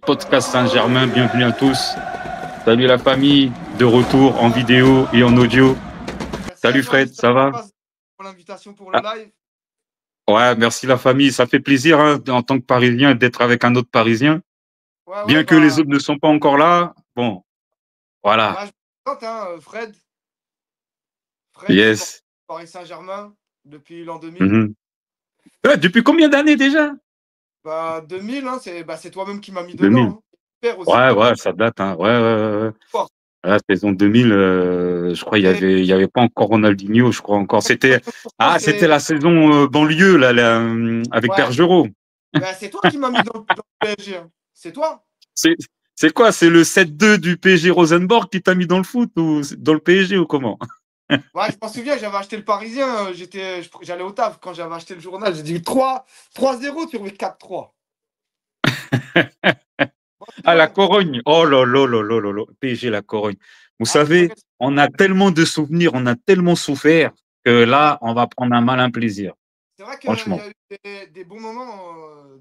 podcast Saint-Germain. Bienvenue à tous. Salut la famille, de retour en vidéo et en audio. Merci à Salut toi, Fred, Mister ça va? Papas, pour l'invitation pour le Ah, live. ouais, merci la famille. Ça fait plaisir hein, en tant que Parisien d'être avec un autre Parisien. Ouais, Bien que les bah, autres ne sont pas encore là. Bon, voilà. je me présente, hein, Fred. Fred, supporter Yes. du Paris Saint-Germain depuis l'an 2000. Mhm. Ouais, depuis combien d'années déjà? Bah, 2000, hein, c'est toi-même qui m'as mis 2000. dedans. Hein. Père aussi. Ouais, ouais, ça date. Hein. Ouais, ouais, ouais, ouais. Fort. La saison 2000, je crois Et il y avait pas encore Ronaldinho, je crois encore. pourtant, C'était la saison banlieue là, avec ouais, Bergerot. bah, c'est toi qui m'as mis dans le PSG. Hein. C'est toi. C'est c'est quoi? C'est le 7-2 du PSG Rosenborg qui t'a mis dans le foot ou dans le PSG ou comment? Ouais, je m'en souviens, j'avais acheté le Parisien. J'allais au taf quand j'avais acheté le journal. J'ai dit 3-0 sur le 4-3. Bon, Ah, la sinon, Corogne. Oh là là là là là là. PSG, la Corogne. Vous ah, c'est vrai. savez, on a tellement de souvenirs, on a tellement souffert que Ouais, là, on va prendre un malin plaisir. c'est vrai qu'il y Franchement. a eu des bons moments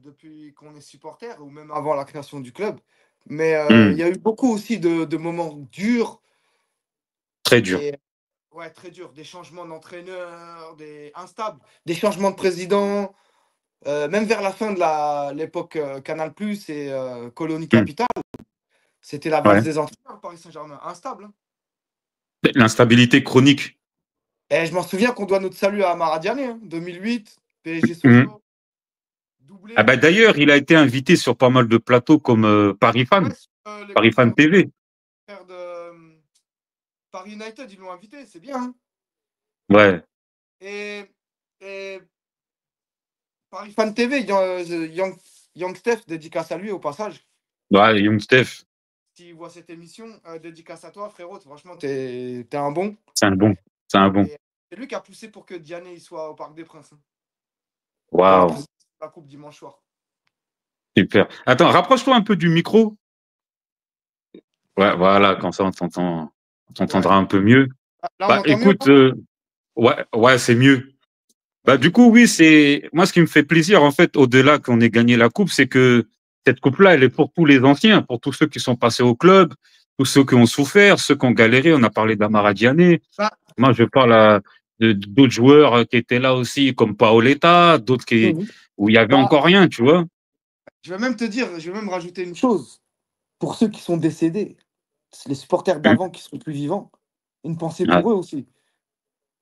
depuis qu'on est supporter, ou même avant la création du club. Mais il Hmm. y a eu beaucoup aussi de moments durs Très dur. et ouais, très durs. Des changements d'entraîneur, des instables, des changements de président. Même vers la fin de l'époque Canal Plus et Colonie Hmm. Capital, c'était la base Ouais. des entraîneurs Paris Saint-Germain. Instable. Hein. L'instabilité chronique. Et je m'en souviens qu'on doit notre salut à Amara Diané, hein, 2008, PSG Hmm. Sochaux, Ah doublé. bah d'ailleurs, il a été invité sur pas mal de plateaux comme Paris Ouais, Fan, sur, les Paris Fan confrères TV. de Paris United, ils l'ont invité, c'est bien. Hein. Ouais. Et, et Paris Fan TV, Young Steph, dédicace à lui au passage. Ouais, Young Steph, S'il voit cette émission, dédicace à toi, frérot. Franchement, t'es un bon. c'est un bon. C'est un bon. Et c'est lui qui a poussé pour que Diané il soit au Parc des Princes hein, pour la Waouh. présentation de la Coupe dimanche soir. Super. Attends, rapproche-toi un peu du micro. Ouais, voilà, comme ça on Ouais. t'entendra un peu mieux. Là, on Bah m'entend mieux écoute, là. ouais, ouais, c'est mieux. Bah Ok. du coup, oui, c'est moi ce qui me fait plaisir en fait, au-delà qu'on ait gagné la coupe, c'est que cette coupe-là, elle est pour tous les anciens, pour tous ceux qui sont passés au club, tous ceux qui ont souffert, ceux qui ont galéré. On a parlé d'Amara Diané. Bah, Moi, je parle d'autres joueurs qui étaient là aussi, comme Paoletta, d'autres qui mhm. où il y avait Bah, encore rien, tu vois. je vais même te dire, je vais même rajouter une chose. Pour ceux qui sont décédés, les supporters Hum, d'avant qui sont plus vivants, une pensée ouais, pour eux aussi.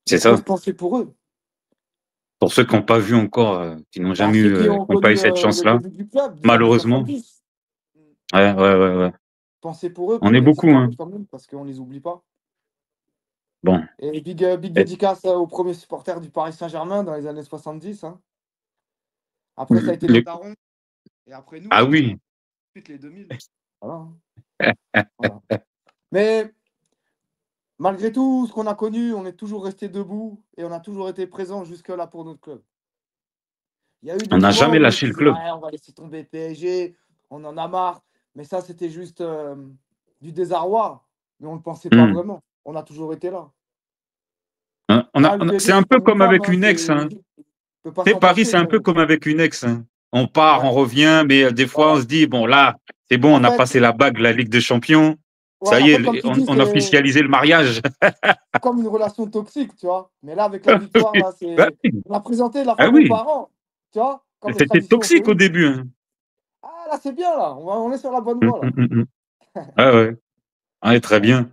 c'est Une ça. grosse pensée pour eux. Pour ceux qui n'ont pas vu encore, qui n'ont Bah, jamais ceux eu, qui qui ont n'ont pas eu connu cette le chance-là, début du club des années malheureusement. 70. Ouais, ouais, ouais, ouais. Pensez pour eux, On est pour les beaucoup, hein. écarts quand même, parce qu'on ne les oublie pas. Bon. Et big Eh, dédicace aux premiers supporters du Paris Saint-Germain dans les années 70. Hein. Après, ça a été les les- darons. Et après nous, Ah hein, oui. ensuite les 2000. Voilà. Hein. Voilà. Mais malgré tout ce qu'on a connu, on est toujours resté debout et on a toujours été présent jusque-là pour notre club. Il y a eu On des n'a moments jamais où on se lâché le disait, club. ouais, on va laisser tomber PSG, on en a marre. Mais ça, c'était juste du désarroi. Mais on ne le pensait pas Hmm. vraiment. On a toujours été là. Hein, Là, le c'est PSG, un c'est peu comme une comme femme. avec Hein, une ex, hein. on ne peut pas Tu sais, s'en Paris, passer. c'est un peu comme avec une ex, hein. On part, Ouais, on revient, mais des fois, on voilà. se dit, bon, là, c'est bon, En on a fait, passé la bague, la Ligue des Champions. ouais, Ça en y fait, comme est, tu dis, on a officialisé le mariage. c'est comme une relation toxique, tu vois. Mais là, avec la victoire, là, Bah on a présenté la ah femme aux oui, parents, tu vois, comme les c'était traditions au toxique au pays. début, hein. Ah, là, c'est bien, là. On est sur la bonne Hum, voie, hum, là. hum, hum. Ah ouais, ouais, très Ouais. bien.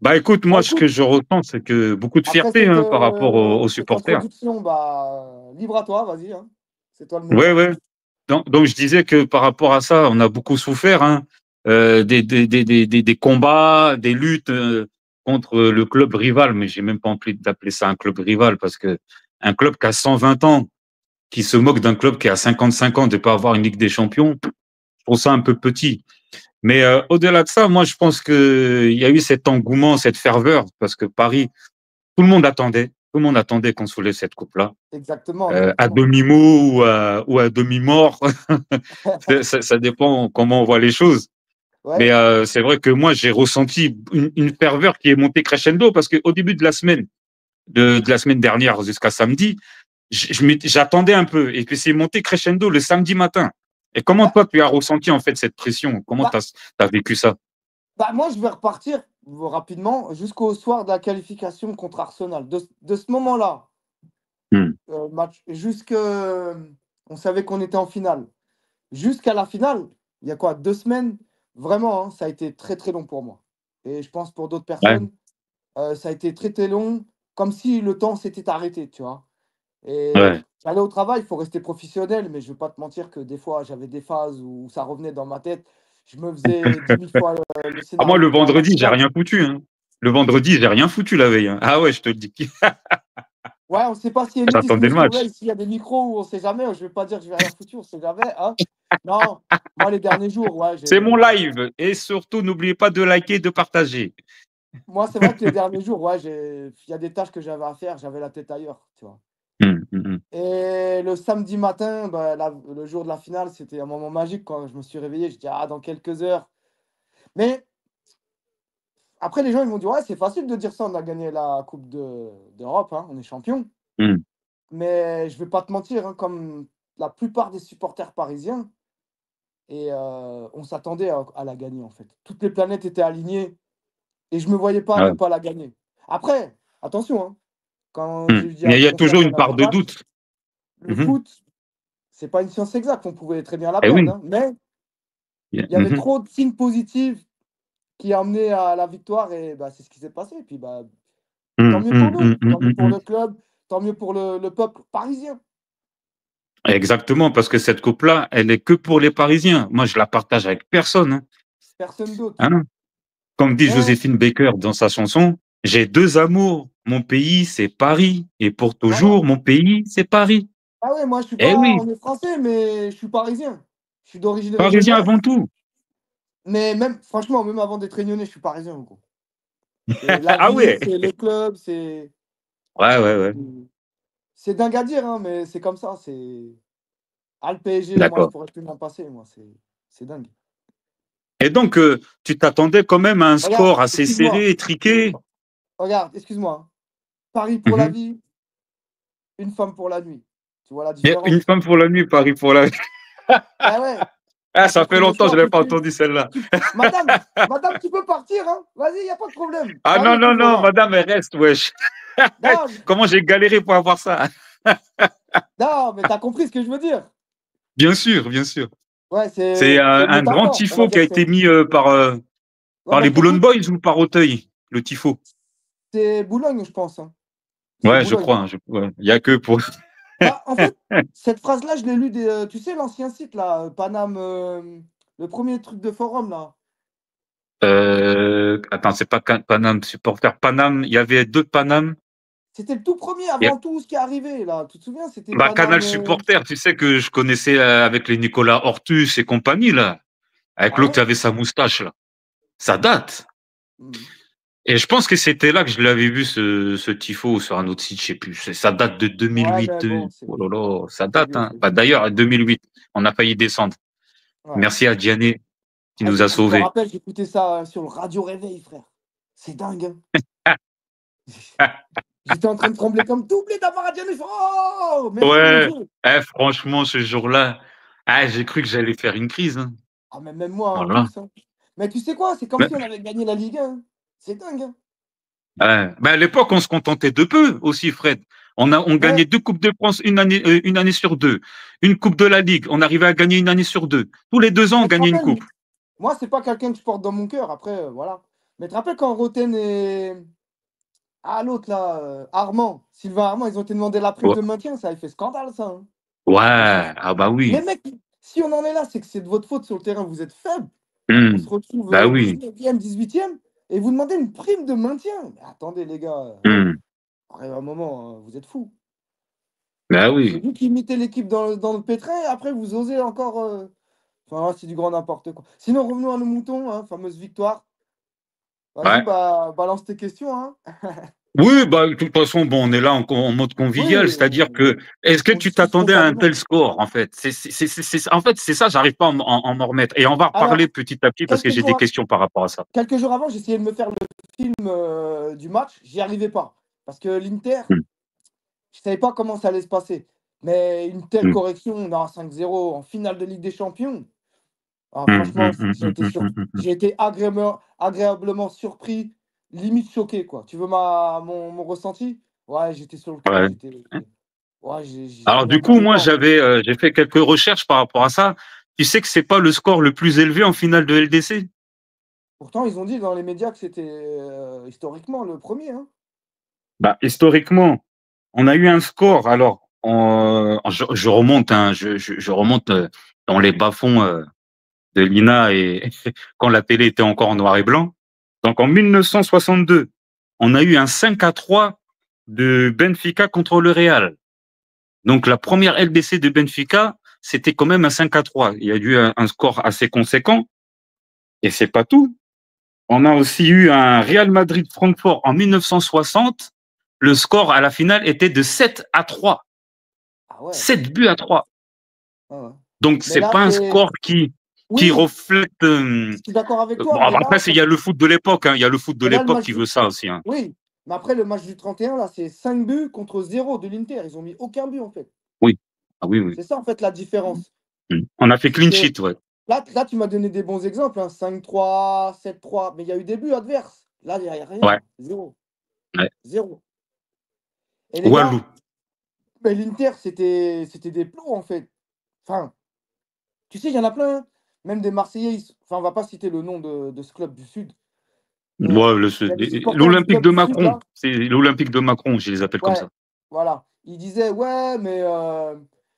Bah écoute, Bah, moi, ce que écoute, je ressens, c'est que beaucoup de après fierté hein, par rapport aux cette supporters. introduction, bah, libre à toi, vas-y. Hein. C'est toi le Ouais, meneur. ouais. Donc, je disais que par rapport à ça, on a beaucoup souffert, hein, des combats, des luttes contre le club rival, mais j'ai même pas envie d'appeler ça un club rival parce que un club qui a 120 ans, qui se moque d'un club qui a 55 ans de pas avoir une Ligue des Champions, je trouve ça un peu petit. Mais au-delà de ça, moi, je pense qu'il y a eu cet engouement, cette ferveur, parce que Paris, tout le monde attendait qu'on soulève cette coupe-là, Exactement, à exactement. demi-mot ou à demi-mort. Ça dépend comment on voit les choses. Mais Ouais, c'est vrai que moi, j'ai ressenti une ferveur qui est montée crescendo parce qu'au début de la semaine, de la semaine dernière jusqu'à samedi, j'attendais un peu. Et puis c'est monté crescendo le samedi matin. Et comment Bah, toi, tu as ressenti en fait cette pression? Comment tu bah, as vécu ça? moi, je vais repartir rapidement jusqu'au soir de la qualification contre Arsenal. De ce moment-là, Mmh. match, on savait qu'on était en finale. Jusqu'à la finale, il y a quoi, 2 semaines, vraiment, hein, ça a été très, très long pour moi et je pense pour d'autres Ouais, personnes, ça a été très, très long, comme si le temps s'était arrêté, tu vois? Et ouais. j'allais au travail, il faut rester professionnel, mais je ne vais pas te mentir que des fois, j'avais des phases où ça revenait dans ma tête. Je me faisais 10 000 fois, le Ah moi, le scénario d'un vendredi, match j'ai match. rien foutu, hein. Le vendredi, j'ai rien foutu la veille, hein. Ah ouais, je te le dis. Ouais, on ne sait pas si Enix J'attendais nous le match. surveille, s'il y a des micros ou on ne sait jamais. Je ne vais pas dire que je vais rien foutu, on ne sait jamais, hein. Non, moi, les derniers jours, ouais, C'est mon j'ai live et surtout, n'oubliez pas de liker et de partager. moi, c'est vrai que les derniers jours, ouais, il y a des tâches que j'avais à faire, j'avais la tête ailleurs, tu vois? Mmh, mmh mh. Et le samedi matin, bah, le jour de la finale, c'était un moment magique quand je me suis réveillé. Je dis: «Ah, dans quelques heures». Mais après, les gens, ils m'ont dit: «Ouais, c'est facile de dire ça, on a gagné la coupe d'Europe, hein, on est champion». Mmh. Mais je vais pas te mentir, hein, comme la plupart des supporters parisiens on s'attendait à la gagner, en fait. Toutes les planètes étaient alignées et je me voyais pas ne Ouais. pas la gagner. Après, attention, hein, quand Mmh. j'ai dit Mais à il y a l'adversaire toujours qu'on une avait part le de match, doute. le Mmh mh. foot, c'est pas une science exacte, on pouvait très bien la Eh perdre, oui. hein, mais il y Mmh avait mh. trop de signes positifs qui amenaient à la victoire et bah, c'est ce qui s'est passé et puis, bah, tant Mmh, mieux pour mmh, nous, mmh, mmh, tant mieux mmh, pour mmh. le club, tant mieux pour le peuple parisien, Exactement, parce que cette coupe-là, elle est que pour les Parisiens. Moi, je la partage avec personne, hein. personne d'autre. Hein? Comme dit Mais Joséphine Baker dans sa chanson: «J'ai 2 amours, mon pays, c'est Paris et pour voilà. toujours, mon pays, c'est Paris». Ah ouais, moi je suis Eh pas oui, on est français, mais je suis parisien. Je suis d'origine Parisien réunionnaise, avant tout. mais même franchement, même avant d'être réunionnais, je suis parisien, gros. C'est la Ah ville, ouais? c'est le club, c'est Ouais, ouais, ouais. c'est dingue à dire, hein, mais c'est comme ça, c'est le PSG, moi je D'accord. pourrais plus m'en passer, moi, c'est dingue. Et donc, tu t'attendais quand même à un Regarde, score assez excuse-moi, serré, étriqué? regarde, excuse-moi, hein. Paris pour Mmh la mh. vie, une femme pour la nuit. Tu vois la Il y a une différence? femme pour la nuit, Paris pour la Bah ouais, ah, tu ça fait compris le longtemps que je choix l'avais tout de pas suite. entendu celle-là. Madame, tu peux partir, hein? Vas-y, y a pas de problème. Ah non, Paris non, toujours non, là. madame, elle reste, wesh. Non, Comment j'ai galéré pour avoir ça? non, mais tu as compris ce que je veux dire. Bien sûr, bien sûr. Ouais, C'est c'est une un grand métaphore. On va tifo qui a dire que c'est été une mis, ouais, par bah, les Boulogne écoute, Boys ou par Auteuil, le tifo? c'est Boulogne, je pense, hein. C'est Ouais, je Boulogne. crois, hein, ouais, il y a que pour Bah, en fait, cette phrase-là, je l'ai lue tu sais l'ancien site là, Paname, le premier truc de forum là. attends, c'est pas Paname Supporter. Paname, il y avait 2 Paname. C'était le tout premier Il y a avant tout ce qui est arrivé là. Tu te souviens? C'était bah, Paname, Canal Supporter, tu sais que je connaissais, avec les Nicolas Hortus et compagnie là, avec ah l'autre qui ouais? avait sa moustache là. Ça date. Mmh. Et je pense que c'était là que je l'avais vu ce tifo sur un autre site, je sais plus. Ça date de Ouais, 2008, mais bon, c'est oh vieux. là là, ça C'est date, vieux, hein. c'est Bah, vieux. d'ailleurs, 2008, on a failli descendre. Ouais. Merci à Diané qui Ah, nous a je me sauvés. rappelle, j'écoutais ça sur le Radio Réveil, frère. C'est dingue, hein. J'étais en train de trembler comme doublé d'avoir à Dieu. Oh! Merci mon Ouais, Dieu! eh, franchement, ce jour-là, ah, j'ai cru que j'allais faire une crise, hein. Ah, mais même moi, en Voilà. plus, hein. Mais tu sais quoi? C'est comme Mais si on avait gagné la Ligue 1, hein. C'est dingue, hein. ouais, bah, à l'époque, on se contentait de peu aussi, Fred. On gagnait Mais 2 coupes de France une année sur 2. Une coupe de la Ligue, on arrivait à gagner une année sur 2. Tous les 2 ans, on tu te gagnait une rappelles, coupe. moi, c'est pas quelqu'un que je porte dans mon cœur, après, voilà. Mais tu te rappelles quand Roten et l'autre là, Sylvain Armand, ils ont été demander la prime Ouais, de maintien, ça avait fait scandale ça, hein. On se ouais, ah bah Les oui. mecs, si on en est là, c'est que c'est de votre faute sur le terrain, vous êtes faibles. On se Mmh. retrouve, Bah oui. 19e, 18e et vous demandez une prime de maintien. Mais attendez les gars, oh, Mmh. arrive un moment, vous êtes fous. Bah C'est oui. vous qui mettez l'équipe dans le pétrin et après vous osez encore, enfin, c'est du grand n'importe quoi. Sinon revenons à nos moutons, hein, fameuse victoire. Vas-y, Ouais. bah, balance tes questions, hein. Oui, bah, de toute façon, bon, on est là en mode Oui, convivial, c'est-à-dire que est-ce que on tu discute t'attendais à un spontanément. tel score, en fait? En fait, c'est ça, j'arrive pas à m'en remettre et on va reparler Alors, petit à petit parce que quelques j'ai des jours questions par rapport à ça. quelques jours avant, j'essayais de me faire le film, du match, j'y arrivais pas. Parce que l'Inter, Mmh. je savais pas comment ça allait se passer. Mais une telle Mmh. correction dans un 5-0 en finale de Ligue des Champions, ah, Mmh, franchement, mmh, mmh, mmh, mmh, mmh, mmh, mmh. j'ai été agréablement surpris, limite choqué, quoi. Tu veux mon ressenti? Ouais, j'étais sur le cul, Ouais. ouais, Alors j'avais du envie coup, de les moi, mordre. j'ai fait quelques recherches par rapport à ça. Tu sais que c'est pas le score le plus élevé en finale de LDC? Pourtant, ils ont dit dans les médias que c'était, historiquement le premier, hein. Bah, historiquement, on a eu un score. Alors, je remonte, hein, je remonte dans les bas-fonds de l'INA et quand la télé était encore en noir et blanc. Donc, en 1962, on a eu un 5-3 de Benfica contre le Real. Donc, la première LDC de Benfica, c'était quand même un 5-3. Il y a eu un score assez conséquent. Et c'est pas tout. On a aussi eu un Real Madrid-Francfort en 1960. Le score à la finale était de 7-3. Ah ouais, 7 buts à 3. ouais, ouais. Donc, Mais c'est là, pas un c'est score qui oui, reflète. je suis d'accord avec toi, Bon, mais après, là, il y a le foot de l'époque. Hein. Il y a le foot de mais là, le l'époque match qui du veut ça aussi. Hein. oui, mais après le match du 31 là, c'est 5 buts contre 0 de l'Inter. Ils ont mis aucun but, en fait. Oui. Ah oui, oui. C'est ça, en fait, la différence. On a fait C'est clean que sheet, ouais. là, tu m'as donné des bons exemples, hein, 5-3, 7-3, mais il y a eu des buts adverses. Là, il y a Ouais. rien, 0, Ouais. 0. Et les Walou. gars, mais l'Inter, c'était des plots, en fait. Enfin, tu sais, il y en a plein, même des Marseillais, enfin, on va pas citer le nom de ce club du Sud, mais Ouais, il y a des supporters du l'Olympique club de du Sud, Macron. là. C'est l'Olympique de Macron, je les appelle comme Ouais, ça. voilà. Ils disaient: «Ouais, mais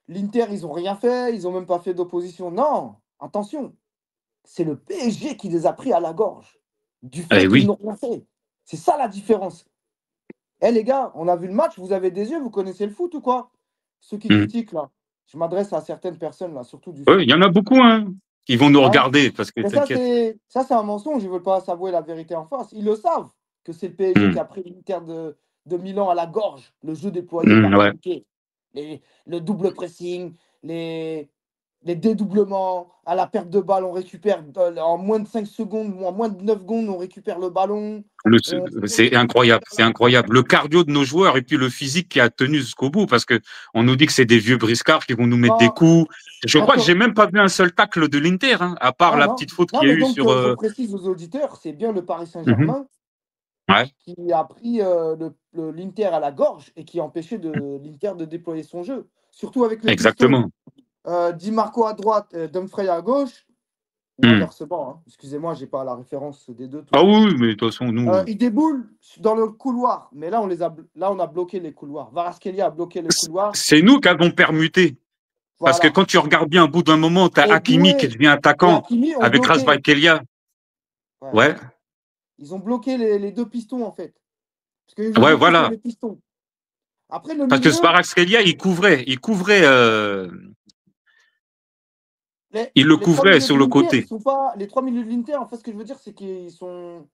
l'Inter, ils ont rien fait, ils ont même pas fait d'opposition». Non, attention, c'est le PSG qui les a pris à la gorge, du Eh fait qu'ils oui. n'ont rien fait. C'est ça la différence. Eh les gars, on a vu le match, vous avez des yeux, vous connaissez le foot ou quoi? Ceux qui Mmh. critiquent là, je m'adresse à certaines personnes là, surtout du Ouais, il foot. y en a beaucoup, hein, qui vont nous Ouais, regarder parce que mais t'inquiète. ça c'est un mensonge, ils veulent pas s'avouer la vérité en face. Ils le savent que c'est le PSG qui Mmh. a pris l'Inter de Milan à la gorge, le jeu déployé par Ouais. Enrique, le double pressing, les dédoublements, à la perte de balle, on récupère en moins de 5 secondes ou en moins de 9 secondes, on récupère le ballon. On C'est incroyable, c'est incroyable. Le cardio de nos joueurs et puis le physique qui a tenu jusqu'au bout parce que on nous dit que c'est des vieux briscards qui vont nous mettre des quand, coups. Je quand crois que on- j'ai même pas vu un seul tacle de l'Inter, hein, à part Ah la non, petite faute non, qu'il y a mais eu donc sur. je précise aux auditeurs, c'est bien le Paris Mhm. Saint-Germain Ouais, qui a pris l'Inter à la gorge et qui a empêché l'Inter de déployer son jeu. Surtout avec les pistons. exactement. Di Marco à droite, Dumfries à gauche, ou Hmm. inversement, hein. Excusez-moi, j'ai pas la référence des deux tout de Ah suite. oui, mais de toute façon, nous, Ils déboulent dans le couloir, mais là, là, on a bloqué les couloirs. Varaskelia a bloqué le couloir. c'est nous qui avons permuté. Parce que Voilà. quand tu regardes bien, au bout d'un moment, tu as Et Hakimi qui Doué devient et attaquant Hakimi ont avec bloqué. Kelia. Ouais. Ouais, Ils ont bloqué les deux pistons, en fait. Parce qu'ils ont ouais, bloqué sur voilà. les pistons. Après, le Parce que milieu, Kelia, les, il le les trois couvrait milieux de sur le l'Inter, ils côté. sont pas. Les trois milieux de l'Inter, en fait, ce que je veux dire, c'est ils sont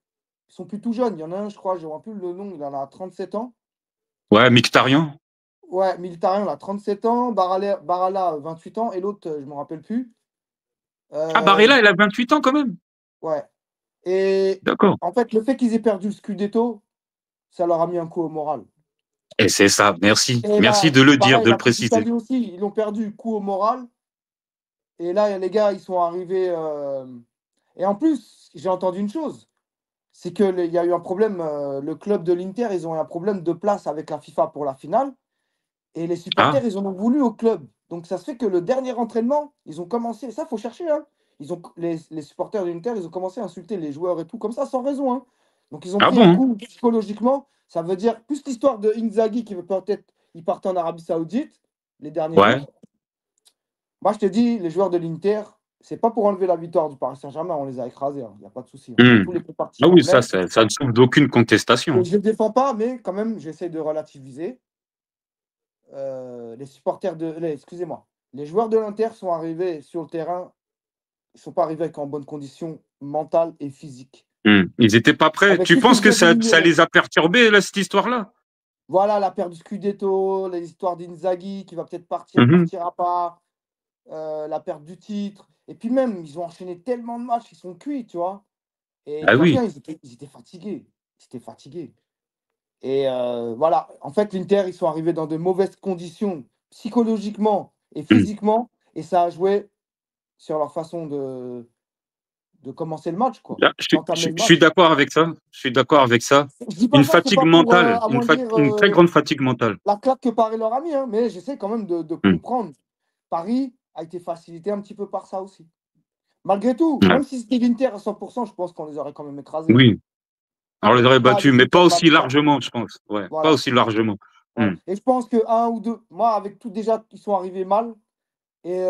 plus tout jeunes. Il y en a un, je crois, je ne plus le nom, il en a 37 ans. Ouais, Mkhitaryan. Ouais, Militarian, il a 37 ans. Barala, 28 ans. Et l'autre, je ne me rappelle plus. Ah, Euh, Barella, elle a 28 ans quand même. ouais. Et D'accord. en fait, le fait qu'ils aient perdu le Scudetto, ça leur a mis un coup au moral. Et c'est ça, merci. Et Merci là, de le dire, pareil, de le la Coupe préciser. d'Italie aussi, ils ont perdu coup au moral. Et là, les gars, ils sont arrivés. Et en plus, j'ai entendu une chose, c'est qu'il y a eu un problème. Le club de l'Inter, ils ont eu un problème de place avec la FIFA pour la finale. Et les Ah, supporters, ils en ont voulu au club. Donc ça se fait que le dernier entraînement, ils ont commencé. Ça, faut chercher, hein. Les supporters de l'Inter, ils ont commencé à insulter les joueurs et tout, comme ça, sans raison, hein. Donc ils ont ah pris un bon? coup psychologiquement. Ça veut dire plus l'histoire de Inzaghi qui veut peut-être il partait en Arabie Saoudite les derniers Ouais. jours. Moi, je te dis, les joueurs de l'Inter, c'est pas pour enlever la victoire du Paris Saint-Germain, on les a écrasés, hein. Il n'y a pas de souci, hein. Dans Hmm. tous les Ah compartiments. oui, ça, Mais ça ne souffre d'aucune et contestation. je ne le défends pas, mais quand même, j'essaie de relativiser. Les supporters excusez-moi, les joueurs de l'Inter sont arrivés sur le terrain, ils sont pas arrivés avec en bonne condition mentale et physique. Hmm. Ils n'étaient pas prêts. Avec Tu tout ce que penses je que viens ça d'énumérer. les a perturbés, là, cette histoire-là? Voilà, la perte du Scudetto, les histoires d'Inzaghi qui va peut-être partir, Mhm. partira pas, la perte du titre. Et puis même, ils ont enchaîné tellement de matchs, ils sont cuits, tu vois. Et Ah tu vois bien, oui. ils étaient fatigués. Ils étaient fatigués. Et voilà, en fait, l'Inter, ils sont arrivés dans de mauvaises conditions psychologiquement et Mmh. physiquement, et ça a joué sur leur façon de commencer le match, quoi, Là, d'entamer le je suis match. d'accord avec ça. Je suis d'accord avec ça. Je dis pas Une ça, c'est fatigue pas pour mentale, amoindrir une très grande fatigue mentale. la claque que Paris leur a mis, hein, mais j'essaie quand même de Mmh. comprendre. Paris a été facilité un petit peu par ça aussi. Malgré tout, Ouais. même si c'était l'Inter à 100%, je pense qu'on les aurait quand même écrasés, hein. Oui, on les aurait Pas battus, avec mais une pas telle aussi malice-là. largement, je pense. Ouais, pas Voilà, aussi largement. voilà. Mmh. Et je pense que un ou 2, moi, avec tout déjà, ils sont arrivés mal et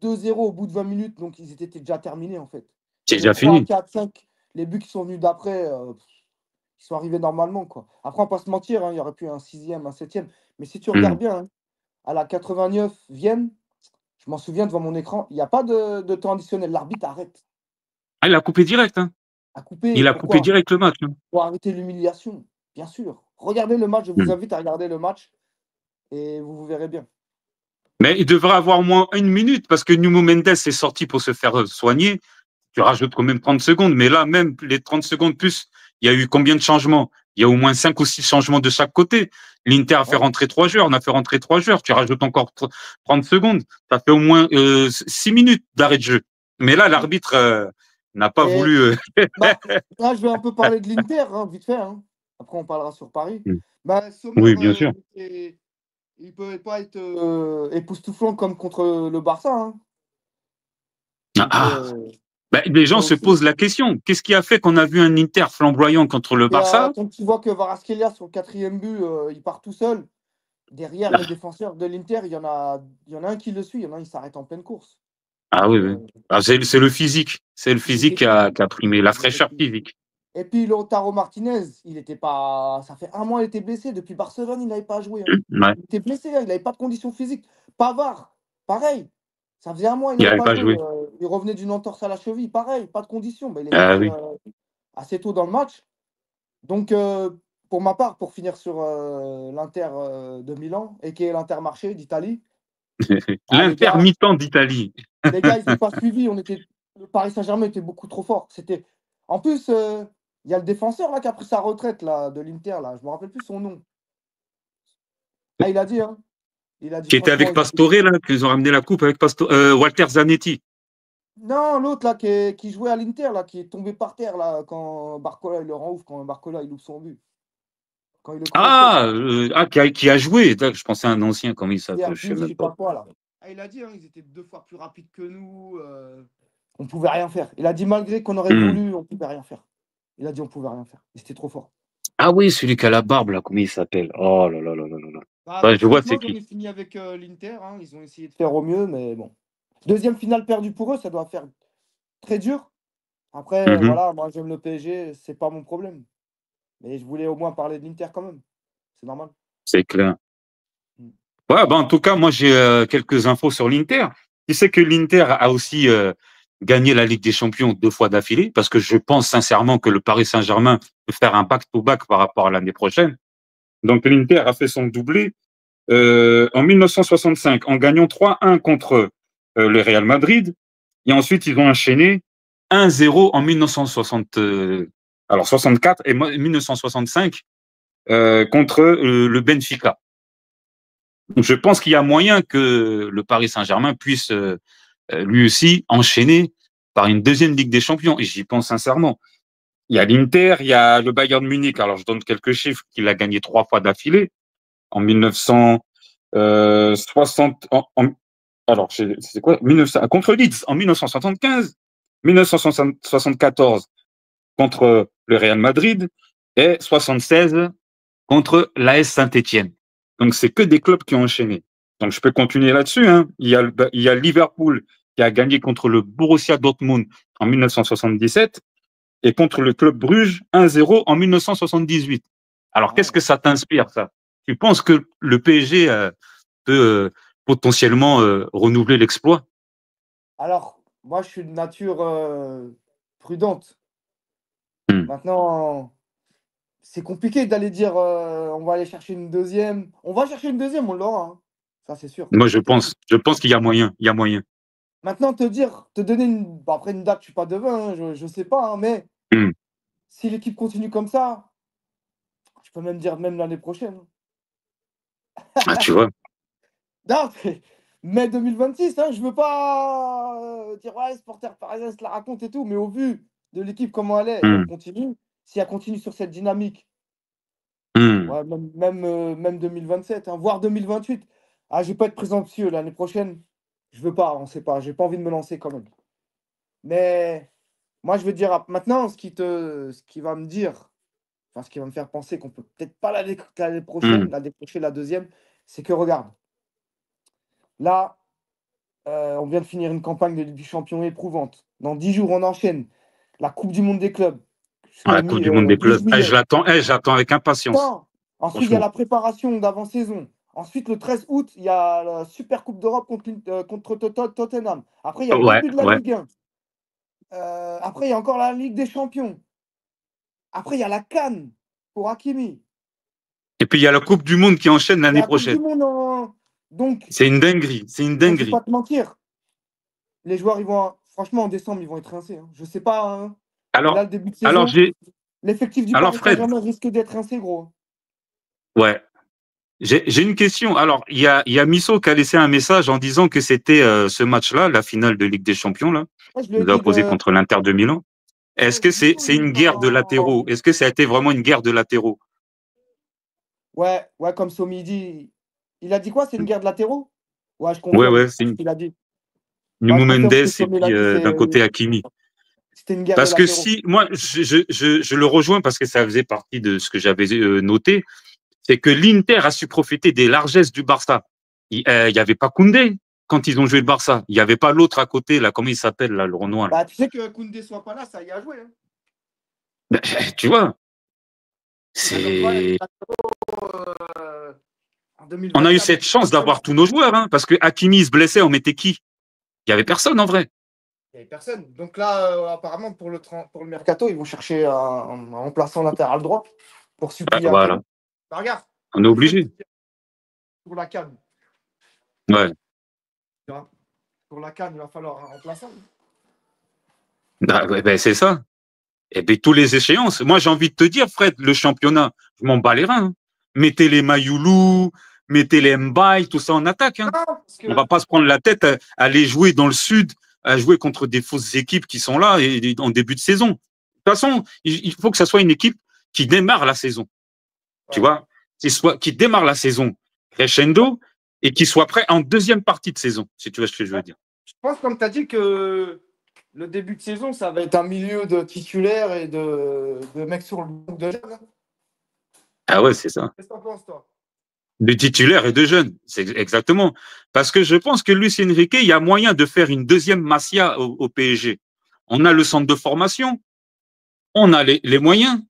2-0 au bout de 20 minutes, donc ils étaient déjà terminés, en fait. C'est Et le déjà 3, fini. 4, 5, les buts qui sont venus d'après, ils sont arrivés normalement, quoi. Après, on va pas se mentir, hein, il y aurait pu un sixième, un septième. Mais si tu Mmh. regardes bien, hein, à la 89, Vienne, je m'en souviens devant mon écran, il y a pas de temps additionnel. L'arbitre arrête Ah, il a coupé direct, hein. à couper. Il a coupé Pourquoi? direct le match, hein. Pour arrêter l'humiliation, bien sûr. Regardez le match, je vous Mmh. invite à regarder le match et vous verrez bien. Mais il devrait avoir au moins 1 minute parce que Nuno Mendes est sorti pour se faire, soigner. Tu rajoutes quand même 30 secondes. Mais là, même les 30 secondes plus, il y a eu combien de changements? Il y a au moins 5 ou 6 changements de chaque côté. L'Inter a fait Ouais. rentrer 3 joueurs, on a fait rentrer 3 joueurs. Tu rajoutes encore 30 secondes. Ça fait au moins 6 minutes d'arrêt de jeu. Mais là, Oui. l'arbitre n'a pas Et voulu. bah, là, je vais un peu parler de l'Inter, hein, vite fait, hein. Après, on parlera sur Paris. Bah, Sommer, Oui, bien sûr. il peut pas être époustouflant comme contre le Barça, hein. Donc, Ah, ben, les gens ça se aussi. posent la question. Qu'est-ce qui a fait qu'on a vu un Inter flamboyant contre le Et Barça? quand tu vois que Kvaratskhelia, sur le quatrième but, il part tout seul, derrière les défenseurs de l'Inter, il y en a un qui le suit, il y en a un, il s'arrête en pleine course. Ah Donc, oui, oui. Ah, c'est le physique. C'est le ils physique étaient cuits. qui a primé, la Ils étaient fraîcheur cuits. physique. Et puis Lautaro Martinez, il était pas. Ça fait un mois, il était blessé. Depuis Barcelone, il n'avait pas joué, hein. Ouais, Il était blessé, hein, il n'avait pas de conditions physiques. Pavard, pareil. Ça faisait un mois, il il n'avait n'avait pas pas joué. joué. Il revenait d'une entorse à la cheville, pareil, pas de conditions. Bah, il est Ah sorti oui. assez tôt dans le match. Donc, pour ma part, pour finir sur l'Inter de Milan, et qui est l'Intermarché d'Italie, ah, L'intermittent d'Italie. les gars, ils n'ont pas suivi. Le Paris Saint-Germain était beaucoup trop fort. En plus, il y a le défenseur là, qui a pris sa retraite là, de l'Inter. Là. Je ne me rappelle plus son nom. Ah, il a dit, hein. Il a dit Qui était franchement, avec Pastore, là, qu'ils ont ramené la coupe avec Pastore, Walter Zanetti. non, l'autre là qui jouait à l'Inter, là, qui est tombé par terre là, quand Barcola il le rend ouf, quand Barcola il loupe son but. Quand il le crochette Ah, là. qui a joué. Je pensais à un ancien, comment il s'appelle, je sais Herbus, je même sais pas. pas quoi là. Ah, il a dit, hein, ils étaient 2 fois plus rapides que nous. On pouvait rien faire. Il a dit malgré qu'on aurait Hmm. voulu, on pouvait rien faire. Il a dit on pouvait rien faire. Ils étaient trop forts. Ah oui, celui qui a la barbe, là, comment il s'appelle? Oh là là là là là là. Bah, Ouais, donc je vois c'est finalement, j'en qui. ai fini avec l'Inter, hein. Ils ont essayé de faire au mieux, mais bon. Deuxième finale perdue pour eux, ça doit faire très dur. Après, Mhm. voilà, moi j'aime le PSG, c'est pas mon problème. Mais je voulais au moins parler de l'Inter quand même. C'est normal. C'est clair. Mm. Ouais, bah, en tout cas, moi, j'ai quelques infos sur l'Inter. Tu sais que l'Inter a aussi gagné la Ligue des Champions 2 fois d'affilée, parce que je pense sincèrement que le Paris Saint-Germain peut faire un back-to-back par rapport à l'année prochaine. Donc, l'Inter a fait son doublé en 1965 en gagnant 3-1 contre le Real Madrid. Et ensuite, ils ont enchaîné 1-0 en 1960, alors 64 et 1965 contre le Benfica. Donc, je pense qu'il y a moyen que le Paris Saint-Germain puisse lui aussi enchaîner par une deuxième Ligue des Champions. Et j'y pense sincèrement. Il y a l'Inter, il y a le Bayern Munich. Alors, je donne quelques chiffres qu'il a gagné 3 fois d'affilée en 1960. Alors, c'est quoi 1900, contre Leeds en 1975, 1974 contre le Real Madrid et 76 contre l'AS Saint-Etienne. Donc, c'est que des clubs qui ont enchaîné. Donc, je peux continuer là-dessus, hein. Il y a Liverpool qui a gagné contre le Borussia Dortmund en 1977 et contre le club Bruges 1-0 en 1978. Alors, Ah qu'est-ce ouais. que ça t'inspire, ça? Tu penses que le PSG peut potentiellement renouveler l'exploit? Alors, moi je suis de nature prudente. Hmm. Maintenant, c'est compliqué d'aller dire on va aller chercher une deuxième. On va chercher une deuxième, on l'aura, hein. Ça, c'est sûr. Moi, C'est tout. je pense qu'il y a moyen, il y a moyen. Maintenant, te donner une. Bon, après une date, je suis pas devin, hein, je sais pas, hein, mais Hmm. si l'équipe continue comme ça, je peux même dire même l'année prochaine, Ah, tu vois. Non, mai 2026, hein, je veux pas dire ouais, les supporters parisiens se la racontent et tout, mais au vu de l'équipe, comment elle est, et elle Hmm. continue, si elle continue sur cette dynamique, Hmm. ouais, même 2027, hein, voire 2028. Ah, je vais pas être présomptueux l'année prochaine. Je veux pas, on sait pas. J'ai pas envie de me lancer quand même. Mais moi, je veux dire maintenant, ce qui va me dire, enfin, ce qui va me faire penser qu'on peut peut-être pas l'année Hmm. prochaine, la décrocher la deuxième, c'est que regarde, là, on vient de finir une campagne de Ligue des Champions éprouvante. Dans 10 jours, on enchaîne la Coupe du monde des clubs Ouais, jusqu'au Coupe du Monde des 10 clubs. Je juillet. l'attends, j'attends avec impatience, Non. Ensuite, il y a franchement. la préparation d'avant-saison. Ensuite, le 13 août, il y a la Super Coupe d'Europe contre Tottenham. Après, il y a le Ouais, début de la ouais. Ligue 1. Après, il y a encore la Ligue des Champions. Après, il y a la CAN pour Hakimi. Et puis il y a la Coupe du Monde qui enchaîne Il y a l'année la Coupe du prochaine. Monde en. Donc, C'est une dinguerie, c'est une donc je ne vais dinguerie. pas te mentir. Les joueurs, ils vont. Franchement, en décembre, ils vont être rincés, hein. Je sais pas, hein. Mais là, Alors, le début de alors saison, j'ai, l'effectif du alors Paris Fred, Saint-Germain risque d'être rincé, gros. ouais, j'ai une question. Alors, il y a Misso qui a laissé un message en disant que c'était ce match-là, la finale de Ligue des Champions, là, Moi, je lui qui ai nous a dit opposé de. contre l'Inter de Milan. Est-ce Ouais, que Misso, c'est il une est guerre de latéraux? Est-ce que ça a été vraiment une guerre de latéraux? Ouais, ouais, comme Somi dit. Il a dit quoi? C'est une guerre de latéraux? Ouais, je Ouais, confirme ouais, c'est ce qu'il a dit. Ouais, Nuno je confirme ce Mendes que et Somi l'a puis dit. d'un côté Hakimi. C'était une guerre de Parce que latéraux. si, moi, je le rejoins parce que ça faisait partie de ce que j'avais noté, c'est que l'Inter a su profiter des largesses du Barça. Il y avait pas Koundé quand ils ont joué le Barça. Il y avait pas l'autre à côté, là, comment il s'appelle, là, le Renoir, là. Bah, tu sais que Koundé soit pas là, ça y a joué, hein. Ben, tu vois, Ah, donc, ouais, les c'est, latéraux, en on a eu 2024. cette chance d'avoir tous nos joueurs, hein, parce que Hakimi se blessait, on mettait qui? Il y avait personne, en vrai. Il n'y avait personne. Donc là, apparemment, pour le mercato, ils vont chercher un remplaçant latéral droit pour Ouais, supplier voilà. Hakimi. Bah, regarde, On est comme je viens de te obligé. dire, pour la CAN, Ouais. tu vois, pour la CAN, il va falloir un remplaçant. Bah, ouais, ben, c'est ça. Et bien, tous les échéances. Moi, j'ai envie de te dire, Fred, le championnat, je m'en bats les reins, hein. Mettez les Mayoulou, mettez les Mbaye, tout ça en attaque, hein. Non, parce On que va pas se prendre la tête à aller jouer dans le sud, à jouer contre des fausses équipes qui sont là en début de saison. De toute façon, il faut que ça soit une équipe qui démarre la saison, tu ouais. vois, qui démarre la saison crescendo et qui soit prêt en deuxième partie de saison, si tu vois ce que je veux dire. Je pense, comme tu as dit, que le début de saison, ça va être un milieu de titulaires et de mecs sur le banc de jeunes, hein. Ah ouais, c'est ça. Qu'est-ce que t'en penses, toi? De titulaires et de jeunes, c'est exactement. Parce que je pense que Luis Enrique, il y a moyen de faire une deuxième Masia au PSG. On a le centre de formation, on a les moyens,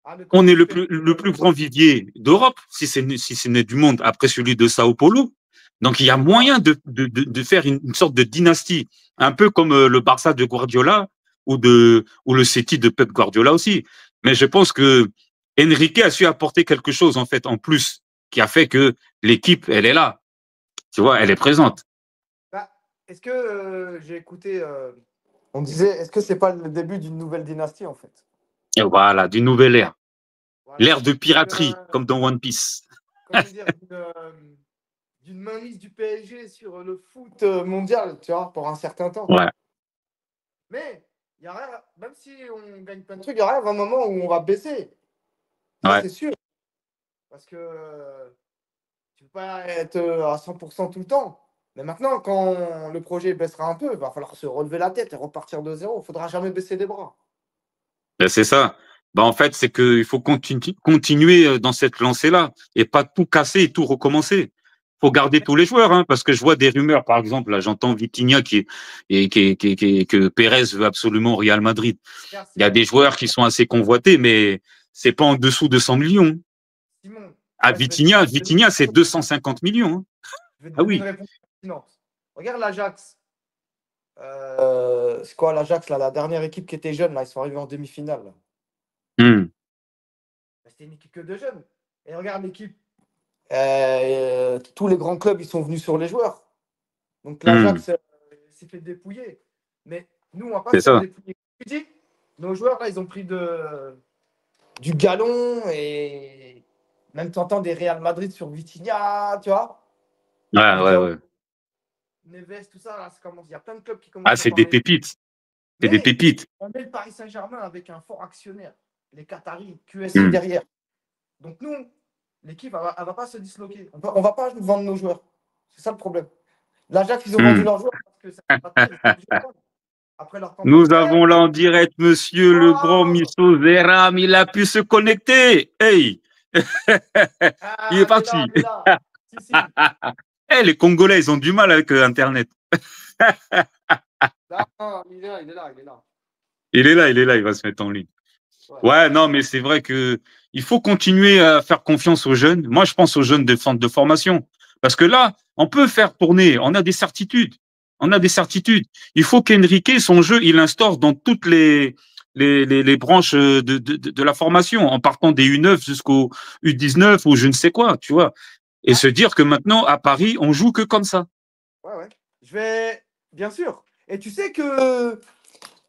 Ah, mais on comment est tu fais le plus grand vivier d'Europe, si ce n'est du monde, après celui de Sao Paulo. Donc il y a moyen de faire une sorte de dynastie, un peu comme le Barça de Guardiola ou le City de Pep Guardiola aussi. Mais je pense que Enrique a su apporter quelque chose en fait en plus, qui a fait que l'équipe, elle est là. Tu vois, elle est présente. bah, est-ce que j'ai écouté. On disait, est-ce que c'est pas le début d'une nouvelle dynastie, en fait? Et voilà, d'une nouvelle ère. Voilà. L'ère de piraterie, comme dans One Piece. Comment dire, d'une mainmise du PSG sur le foot mondial, tu vois, pour un certain temps. Ouais, Mais il y a rien, même si on gagne plein de trucs, il y aura un moment où on va baisser. Ça, ouais. c'est sûr. Parce que tu ne peux pas être à 100% tout le temps. Mais maintenant, quand le projet baissera un peu, il va falloir se relever la tête et repartir de zéro. Il ne faudra jamais baisser les bras. Ben, c'est ça. Ben, en fait, c'est qu'il faut continuer dans cette lancée-là et pas tout casser et tout recommencer. Faut garder tous les joueurs, hein, parce que je vois des rumeurs, par exemple, là, j'entends Vitinha que Pérez veut absolument au Real Madrid. Regarde, Il y a Simon, des joueurs qui sont assez convoités, mais c'est pas en dessous de 100 millions. Simon, À moi, Vitinha, c'est 250 millions, hein. je vais te Ah donner une oui. réponse pertinente. Regarde l'Ajax. C'est quoi l'Ajax, là, la dernière équipe qui était jeune, là, ils sont arrivés en demi-finale, là. Hmm. C'était une équipe que de jeunes. Et regarde l'équipe. Tous les grands clubs, ils sont venus sur les joueurs. Donc Hmm. l'Ajax s'est fait dépouiller. Mais nous, on va pas C'est se faire ça. dépouiller. Tu dis, nos joueurs, là, ils ont pris du galon et même t'entends des Real Madrid sur Vitinha, tu vois. Ouais, ouais, Vidal, ouais. Neves, tout ça, là, ça commence. Il y a plein de clubs qui Ah, commencent à c'est des parler. pépites. C'est des Mais pépites. on met le Paris Saint-Germain avec un fort actionnaire, les Qataris, QSI Hmm. derrière. Donc nous, l'équipe, elle va pas se disloquer. On va pas vendre nos joueurs. C'est ça le problème. L'Ajax, ils ont vendu Hmm. leurs joueurs parce que ça va pas, ils étaient obligés de vendre. Après leur temps de Nous retraite. avons là en direct monsieur le grand Oh Misso Zeram. Il a pu se connecter. Hey, il est ah, il est là, parti. il est là. Si, si. Eh, les Congolais, ils ont du mal avec Internet. Là, il est là, il est là, il est là. Il est là, il va se mettre en ligne. Ouais. Ouais, non, mais c'est vrai que il faut continuer à faire confiance aux jeunes. Moi, je pense aux jeunes des centres de formation. Parce que là, on peut faire tourner, on a des certitudes. On a des certitudes. Il faut qu'Enrique, son jeu, il instaure dans toutes les branches de la formation, en partant des U9 jusqu'au U19 ou je ne sais quoi, tu vois. Et Ouais, se dire que maintenant, à Paris, on joue que comme ça. ouais, ouais. Je vais. Bien sûr. Et tu sais que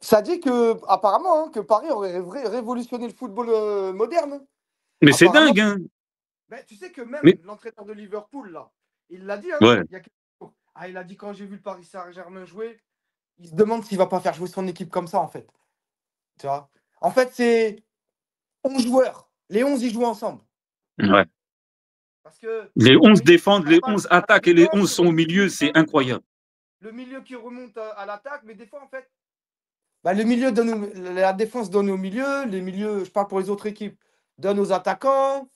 ça dit que, apparemment, hein, que Paris aurait révolutionné le football moderne. Mais c'est Apparemment. dingue, hein. Mais tu sais que même Mais, l'entraîneur de Liverpool, là, il l'a dit, hein, ouais. il y a quelques jours. Ah, il a dit quand j'ai vu le Paris Saint-Germain jouer, il se demande s'il va pas faire jouer son équipe comme ça, en fait. Tu vois. En fait, c'est 11 joueurs. Les 11, ils jouent ensemble. Ouais. Parce que Les quand 11 ils défendent, les attaquent 11 à la attaquent et les 11 mi-temps, sont au milieu, c'est incroyable. le milieu qui remonte à l'attaque, mais des fois, en fait, bah, le milieu donne la défense donne au milieu, les milieux, je parle pour les autres équipes, donnent aux attaquants.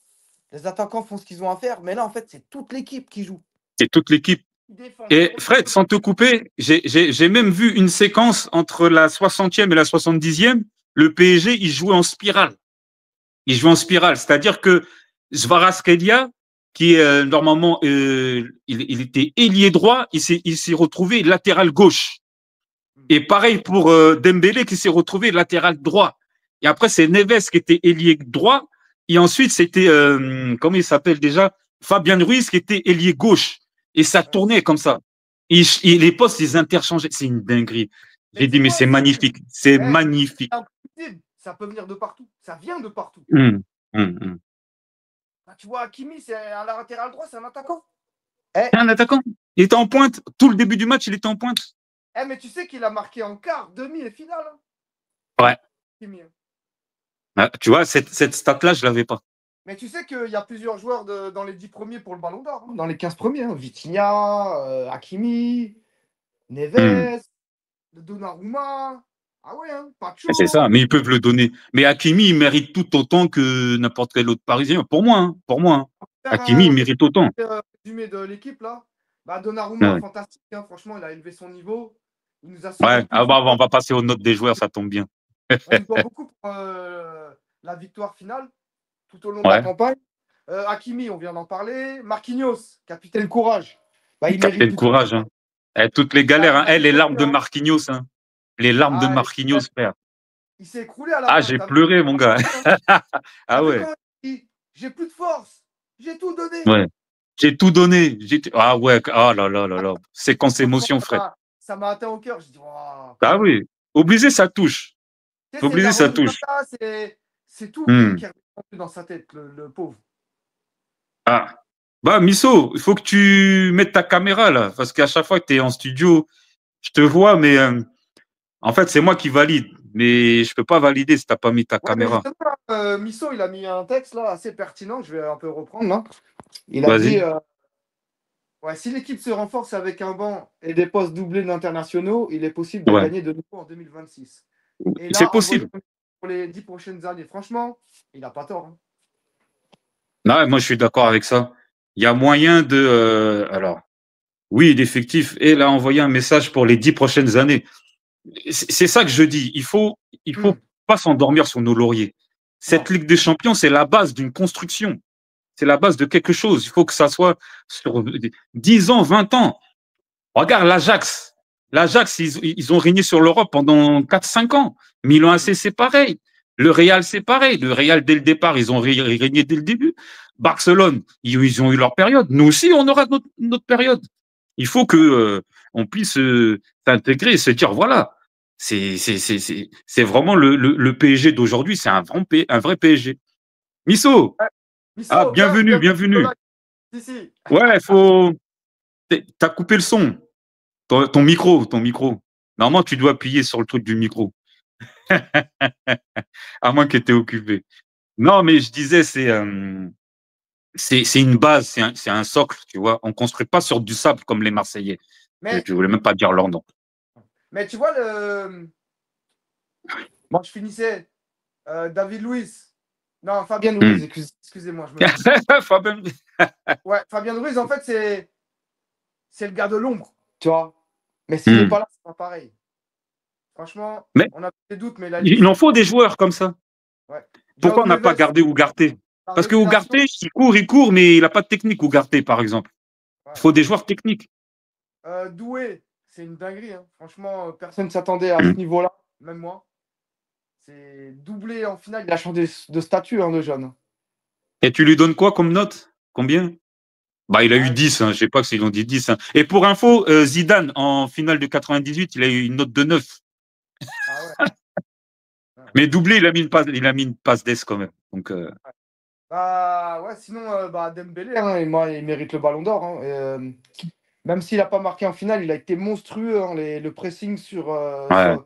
Les attaquants font ce qu'ils ont à faire, mais là, en fait, c'est toute l'équipe qui joue. C'est toute l'équipe. Ils défendent Et trop. Fred, sans te couper, j'ai même vu une séquence entre la 60e et la 70e. Le PSG, il jouait en spirale. Il jouait en spirale. C'est-à-dire que Kvaratskhelia, qui est normalement, il était ailier droit, il s'est retrouvé latéral gauche. Et pareil pour Dembélé, qui s'est retrouvé latéral droit. Et après, c'est Neves qui était ailier droit. Et ensuite, c'était, comment il s'appelle déjà, Fabien Ruiz qui était ailier gauche. Et ça Ouais. tournait comme ça. Et les postes, ils interchangeaient. C'est une dinguerie. Mais J'ai tu sais dit, mais quoi, c'est magnifique. C'est eh, magnifique. c'est impossible. Ça peut venir de partout. Ça vient de partout. Hum, hum, hum. Bah, tu vois, Hakimi, c'est un latéral droit, c'est un attaquant. Eh, Un attaquant. Il était en pointe. Tout le début du match, il était en pointe. mais tu sais qu'il a marqué en quart, demi et finale. Hein, Ouais. Hakimi, hein. Ah, tu vois, cette stat-là, je l'avais pas. Mais tu sais qu'il y a plusieurs joueurs dans les 10 premiers pour le Ballon d'Or. Hein, dans les 15 premiers. Hein. Vitinha, Hakimi, Hum. Neves, Donnarumma. Ah ouais, hein, C'est ça, Pacho. mais ils peuvent le donner. Mais Hakimi, il mérite tout autant que n'importe quel autre Parisien. Pour moi, hein, pour moi. Hein. Faire Hakimi, il un mérite autant. résumé de l'équipe là. Bah, Donnarumma, Ouais. fantastique. Hein, franchement, il a élevé son niveau. Il nous a sauvé Ouais. beaucoup de Ah bah, on football. va passer aux notes des joueurs, ça tombe bien. On lui doit beaucoup pour la victoire finale tout au long de la Ouais. campagne. Hakimi, on vient d'en parler. Marquinhos, capitaine courage. Bah, il mérite Captain tout. courage. Hein. Eh, toutes les Il a galères. Hein. Eh, les larmes écouté, de hein. Marquinhos. Hein. Les larmes de Ah, Marquinhos, frère. il s'est écroulé à la Ah, fin. j'ai T'as vu, pleuré, mon gars. t'as Ah vu ouais. quand il dit j'ai plus de force, j'ai tout donné. Ouais. J'ai tout donné. Ah ouais. Ah là là là là. Séquence Franchement, émotion, frère. ça m'a atteint au cœur. Je dis, wow, quand Ah même. oui. Obligé, ça touche. Tu sais, c'est Obligé, la ça touche. remontada, c'est tout Hmm. qui est dans sa tête, le pauvre. Ah. Bah, Misso, il faut que tu mettes ta caméra là, parce qu'à chaque fois que tu es en studio, je te vois, mais en fait, c'est moi qui valide. Mais je peux pas valider si tu n'as pas mis ta Ouais, mais caméra. justement, Misso, il a mis un texte là assez pertinent. Je vais un peu reprendre. Là. Il a dit Vas-y. ouais, si l'équipe se renforce avec un banc et des postes doublés d'internationaux, il est possible de Ouais. gagner de nouveau en 2026. Et C'est là, en voyant possible. pour les 10 prochaines années, franchement, il n'a pas tort. Hein. Non, moi, je suis d'accord avec ça. Il y a moyen de. Alors, oui, l'effectif. Et là, envoyer un message pour les 10 prochaines années. C'est ça que je dis. Il faut Hmm. pas s'endormir sur nos lauriers. Cette Non. Ligue des Champions, c'est la base d'une construction. C'est la base de quelque chose. Il faut que ça soit sur 10 ans, 20 ans. Regarde l'Ajax. L'Ajax, ils ont régné sur l'Europe pendant 4-5 ans. Milan AC, c'est pareil. Le Real, c'est pareil. Le Real, dès le départ, ils ont régné dès le début. Barcelone, ils ont eu leur période. Nous aussi, on aura notre période. Il faut que on puisse s'intégrer et se dire, voilà, c'est vraiment le PSG d'aujourd'hui. C'est un vrai PSG. Misso, Ouais. ah, Misso, viens, bienvenue, viens. bienvenue. Si, si. Ouais, il faut. T'as coupé le son, ton micro, ton micro. Normalement, tu dois appuyer sur le truc du micro. À moins que tu aies occupé. Non, mais je disais, c'est une base, c'est un socle, tu vois. On construit pas sur du sable comme les Marseillais. Mais, Je voulais même pas dire leur nom. mais tu vois, moi, je finissais David Luiz. Non, Fabien Ruiz, excusez-moi, je me trompe. Fabien. Ouais, Fabien Ruiz, en fait, c'est le gars de l'ombre, tu vois. Mais s'il n'est pas là, c'est pas pareil. Franchement, Mais on a des doutes, mais là, il en faut des joueurs comme ça. ouais. Pourquoi Joao on n'a pas Neves, gardé Ugarte? la Parce que révélation. Ugarte, il court, mais il n'a pas de technique, Ugarte, par exemple. Il Ouais. faut des joueurs techniques. Doué, c'est une dinguerie. Hein. Franchement, personne ne s'attendait à ce niveau-là, même moi. C'est doublé en finale. Il a changé de statut, hein, le jeune. Et tu lui donnes quoi comme note? Combien? Bah, il a eu 10, hein. Je sais pas s'ils ont dit 10. Hein. Et pour info, Zidane, en finale de 98, il a eu une note de 9. Ah ouais. Mais doublé, il a mis une passe d'ess quand même. Donc, Bah ouais, sinon, Dembélé, hein, et moi, il mérite le ballon d'or. Hein. Même s'il n'a pas marqué en finale, il a été monstrueux. Hein, le pressing ouais. sur Le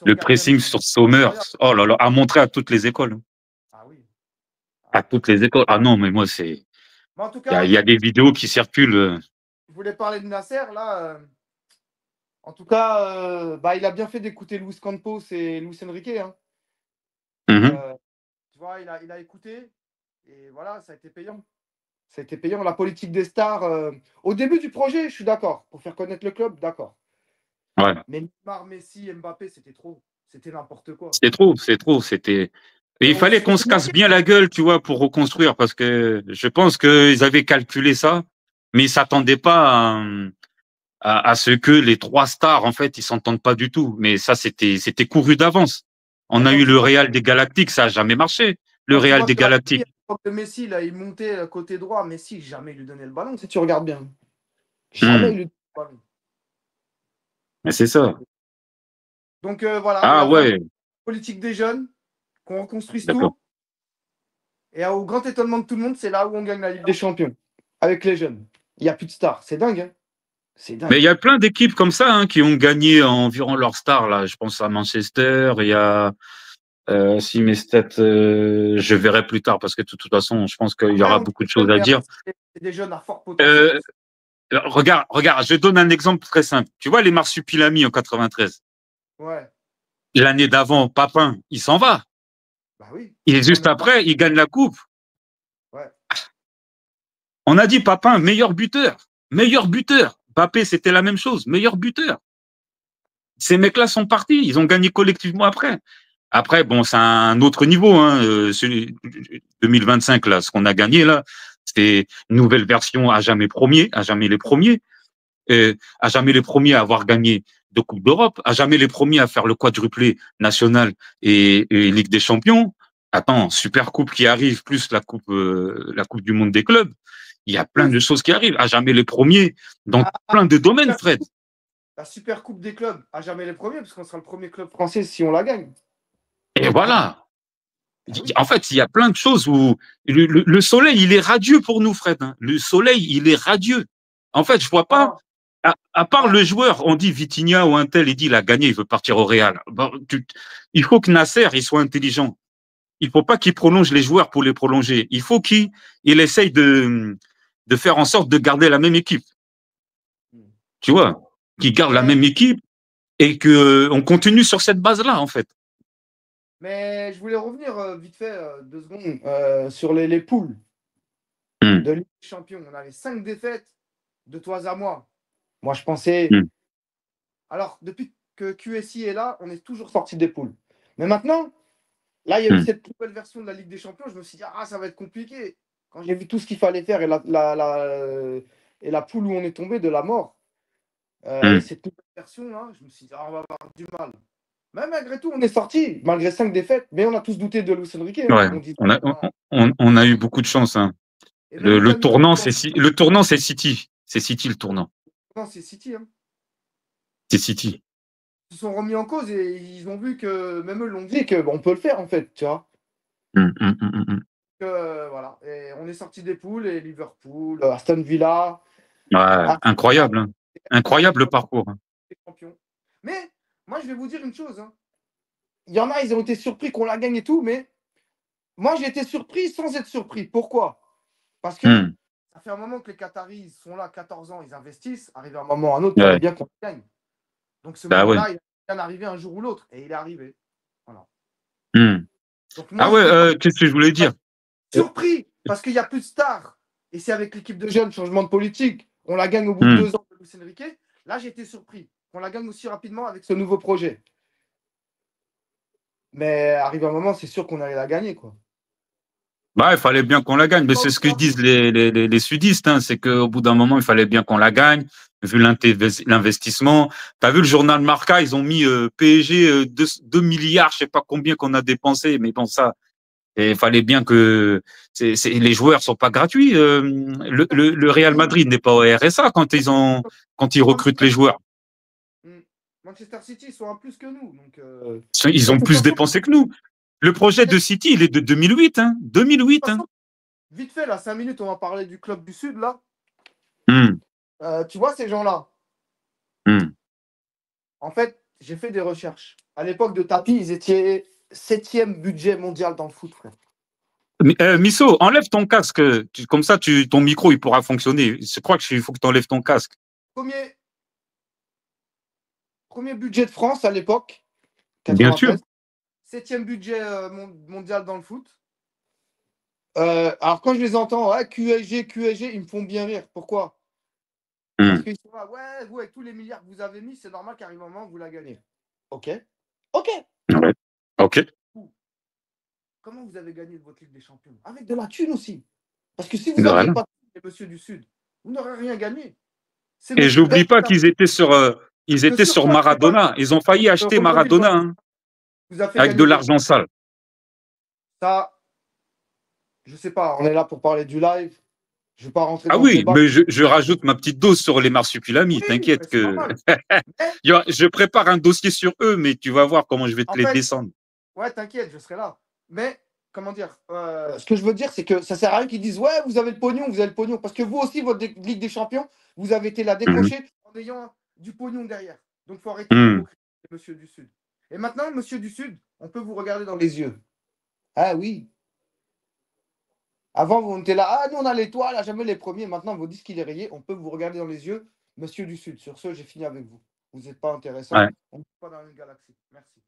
gardien. pressing sur Sommer, oh là là, à montrer à toutes les écoles. Hein. Ah oui. À toutes les écoles. Ah non, mais moi, c'est. Mais en tout Il cas, y a des vidéos qui circulent. je voulais parler de Nasser, là. En tout cas, il a bien fait d'écouter Luis Campos et Luis Enrique. Hein. Mhm. Tu vois, il a écouté. Et voilà, ça a été payant. Ça a été payant. La politique des stars. Au début du projet, je suis d'accord. Pour faire connaître le club, d'accord. Ouais. Mais Neymar, Messi, Mbappé, c'était trop. C'était n'importe quoi. C'est trop, c'est trop. C'était. Et il fallait qu'on se casse bien la gueule, tu vois, pour reconstruire, parce que je pense qu'ils avaient calculé ça, mais ils s'attendaient pas à ce que les trois stars, en fait, ils s'entendent pas du tout. Mais ça, c'était couru d'avance. On Mais a eu le Real des Galactiques, ça a jamais marché. Le quand tu Real vois des que Galactiques. de Messi, là, il montait côté droit. Messi, jamais lui donnait le ballon, si tu regardes bien. Jamais Hmm. lui donnait le ballon. Mais c'est ça. Donc voilà, Ah la fin de ouais, la politique des jeunes, qu'on reconstruise d'accord. tout. Et au grand étonnement de tout le monde, c'est là où on gagne la Ligue des Champions. Avec les jeunes. Il n'y a plus de stars. C'est dingue. Hein, c'est Mais il dingue. y a plein d'équipes comme ça hein, qui ont gagné environ leur star là. Je pense à Manchester. Il y a si mes stats, je verrai plus tard parce que de toute façon, je pense qu'il y Après, aura on dit beaucoup de jeunes, choses à mais dire. après, c'est des jeunes à fort potentiel Euh, aussi. regarde, je donne un exemple très simple. Tu vois les Marsupilami en 93. Ouais. L'année d'avant, Papin, il s'en va. Bah oui. Et Ouais, juste mais après, il gagne la coupe. ouais. On a dit Papin, meilleur buteur. Meilleur buteur. Mbappé, c'était la même chose. Meilleur buteur. Ces mecs-là sont partis. Ils ont gagné collectivement après. Après, bon, c'est un autre niveau. Hein. 2025, là, ce qu'on a gagné, là, c'est une nouvelle version à jamais premier, à jamais les premiers. À jamais les premiers à avoir gagné de Coupe d'Europe, à jamais les premiers à faire le quadruplé national et Ligue des Champions. Attends, Super Coupe qui arrive, plus la coupe du Monde des clubs. Il y a plein Oui. de choses qui arrivent. À jamais les premiers dans Ah, plein de domaines, Fred. la Super Coupe des clubs, à jamais les premiers, parce qu'on sera le premier club français si on la gagne. Et voilà. Ah oui. En fait, il y a plein de choses où le soleil, il est radieux pour nous, Fred. Hein. Le soleil, il est radieux. En fait, je vois pas, Ah, à part ah, le joueur, on dit Vitinha ou un tel, il dit il a gagné, il veut partir au Real. Bon, il faut que Nasser, il soit intelligent. Il faut pas qu'il prolonge les joueurs pour les prolonger. Il faut qu'il essaye de faire en sorte de garder la même équipe. Tu vois, qu'il garde la mais, même équipe et que on continue sur cette base-là, en fait. mais je voulais revenir vite fait, 2 secondes, sur les poules Hum, de Ligue des Champions. On avait 5 défaites de toi à moi. Moi, je pensais. hum, Alors, depuis que QSI est là, on est toujours sorti des poules. Mais maintenant, là, il y a eu hum, cette nouvelle version de la Ligue des Champions. Je me suis dit, ah, ça va être compliqué. Quand j'ai vu tout ce qu'il fallait faire et la poule où on est tombé de la mort, et hum. cette nouvelle version-là, je me suis dit, ah, on va avoir du mal. Mais malgré tout, on est sorti, malgré 5 défaites. Mais on a tous douté de Luis Enrique. Hein. Ouais, On dit, on a eu beaucoup de chance. Hein. et même les Le amis, tournant, le tournant, c'est City. C'est City le tournant. c'est City. Hein. C'est City. Ils se sont remis en cause et ils ont vu que, même eux l'ont dit, que on peut le faire en fait, tu vois. Voilà. Et on est sorti des poules et Liverpool, Aston Villa. Ouais, Ah, incroyable, hein. des Incroyable le parcours, hein. champions. Mais moi, je vais vous dire une chose, hein. Il y en a, ils ont été surpris qu'on la gagne et tout, mais moi, j'ai été surpris sans être surpris. Pourquoi? Parce que Hmm. ça fait un moment que les Qataris sont là, 14 ans, ils investissent. Arrivé un moment ou un autre, il fallait Ouais. bien qu'on gagne. Donc ce Bah ouais. moment-là, il est bien arrivé un jour ou l'autre. Et il est arrivé. Voilà. Hmm. Donc moi, Ah ouais, j'étais pas qu'est-ce que je voulais dire? surpris parce qu'il n'y a plus de stars. Et c'est avec l'équipe de jeunes, changement de politique. On la gagne au bout de Hmm. 2 ans de Luis Enrique. Là, j'ai été surpris qu'on la gagne aussi rapidement avec ce nouveau projet. Mais arrivé un moment, c'est sûr qu'on allait la gagner, quoi. Bah, il fallait bien qu'on la gagne. Mais Oh, c'est ce que disent les sudistes, hein. C'est qu'au bout d'un moment, il fallait bien qu'on la gagne, vu l'investissement. Tu as vu le journal Marca, ils ont mis PSG 2 milliards, je sais pas combien qu'on a dépensé. Mais bon, ça, il fallait bien que les joueurs sont pas gratuits. Le Real Madrid n'est pas au RSA quand ils recrutent les joueurs. Manchester City, ils sont en plus que nous. Donc, Ils mais ont de toute plus façon, dépensé que nous. Le projet de City, il est de 2008, hein. 2008, hein. vite fait, là, 5 minutes, on va parler du club du Sud, là. Hmm. Tu vois, ces gens-là, Hmm. en fait, j'ai fait des recherches. À l'époque de Tapi, ils étaient 7e budget mondial dans le foot, frère. Misso, enlève ton casque. Comme ça, ton micro, il pourra fonctionner. Je crois qu'il faut que tu enlèves ton casque. Premier, premier budget de France à l'époque, Bien sûr. 93. 7e budget mondial dans le foot. Alors, quand je les entends, ouais, QSG, ils me font bien rire. Pourquoi? Parce Hmm. qu'ils sont là, ouais, vous, avec tous les milliards que vous avez mis, c'est normal qu'arrive un moment, vous la gagnez. OK. OK. Ouais. OK. Comment vous avez gagné votre Ligue des Champions? Avec de la thune aussi. Parce que si vous De n'aviez rien. pas les monsieur du Sud, vous n'aurez rien gagné. C'est Et monsieur j'oublie pas Benzema. qu'ils étaient ils Que étaient sur sur quoi c'est pas Maradona. Ils ont failli acheter Euro 2020 Maradona, hein, vous a fait avec de gagner des l'argent sale. ça, je sais pas, on est là pour parler du live. Je vais pas rentrer Ah dans ce oui, débat. mais je rajoute ma petite dose sur les marsupilami. Oui, T'inquiète c'est que normal. Mais, je prépare un dossier sur eux, mais tu vas voir comment je vais te en les fait, descendre. ouais, t'inquiète, je serai là. Mais, comment dire, ce que je veux dire, c'est que ça sert à rien qu'ils disent, ouais, vous avez le pognon, vous avez le pognon. Parce que vous aussi, votre Ligue des Champions, vous avez été la Mhm. décrocher en ayant du pognon derrière. Donc, il faut arrêter Mhm. d'hypocrisie, monsieur du Sud. Et maintenant, monsieur du Sud, on peut vous regarder dans les yeux. Ah oui. Avant, vous étiez là, ah, nous, on a l'étoile, à jamais les premiers. Maintenant, vos disques, il est rayé. On peut vous regarder dans les yeux, monsieur du Sud. Sur ce, j'ai fini avec vous. Vous n'êtes pas intéressant. Ouais. On n'est pas dans une galaxie. Merci.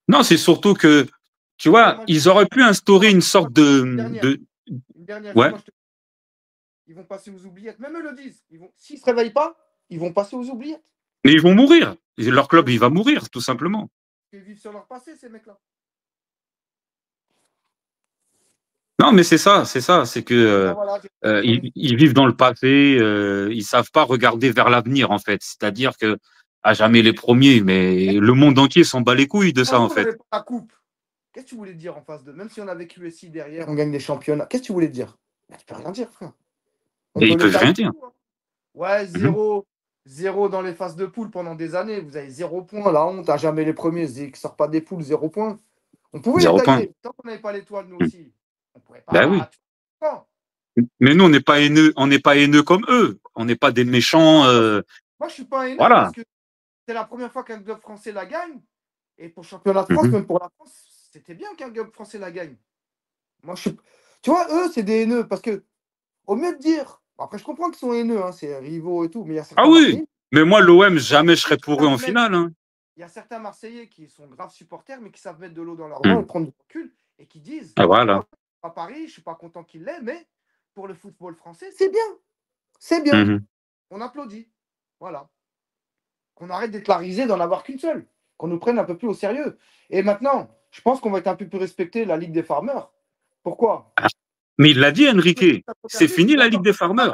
Non, c'est surtout que, tu Et vois, moi, ils auraient pu instaurer une sorte dernière, une dernière, ouais, moi, ils vont passer aux oubliettes. Même eux le disent. S'ils ne se réveillent pas, ils vont passer aux oubliettes. mais ils vont mourir. Leur club, il va mourir, tout simplement. Ils vivent sur leur passé, ces mecs-là. Non, mais c'est ça, c'est que Ah, voilà, ils vivent dans le passé, ils savent pas regarder vers l'avenir, en fait. C'est-à-dire que à jamais les premiers, mais le monde entier s'en bat les couilles de ça, en on fait. n'avait pas la coupe. Qu'est-ce que tu voulais dire en face de? Même si on avait QSI derrière, on gagne des championnats. Qu'est-ce que tu voulais dire? Tu peux rien dire, frère. On Et peut ils le peuvent tailler. rien dire. Hein. Ouais, Mhm. 0 dans les phases de poule pendant des années. Vous avez 0 points. La honte, à jamais les premiers. Qui ne sortent pas des poules, 0 points. On pouvait les 0 point. tailler. Tant qu'on n'avait pas l'étoile, nous Mhm. aussi. On ne pouvait Ben oui. pas. Mais nous, on n'est pas haineux comme eux. On n'est pas des méchants. Moi, je ne suis pas haineux Voilà. parce que c'est la première fois qu'un club français la gagne. Et pour le championnat de France, Mhm. même pour la France, c'était bien qu'un club français la gagne. Moi, je suis. Tu vois, eux, c'est des haineux parce que, au mieux de dire. Après, je comprends qu'ils sont haineux, hein, c'est rivaux et tout, mais il y a Ah certains oui. Marseillais. Mais moi, l'OM, jamais je serais pour eux Savent en mettre finale, hein. Il y a certains Marseillais qui sont graves supporters, mais qui savent mettre de l'eau dans leur vin et Mhm. prendre du recul et qui disent Ah, ouais, voilà. à Paris, je ne suis pas content qu'il l'ait, mais pour le football français, c'est bien. C'est bien. Mhm. On applaudit. Voilà. Qu'on arrête d'être la risée, d'en avoir qu'une seule. Qu'on nous prenne un peu plus au sérieux. Et maintenant, je pense qu'on va être un peu plus respecté la Ligue des Farmers. Pourquoi? Ah. Mais il l'a dit, Enrique. C'est fini la Ligue des Farmers.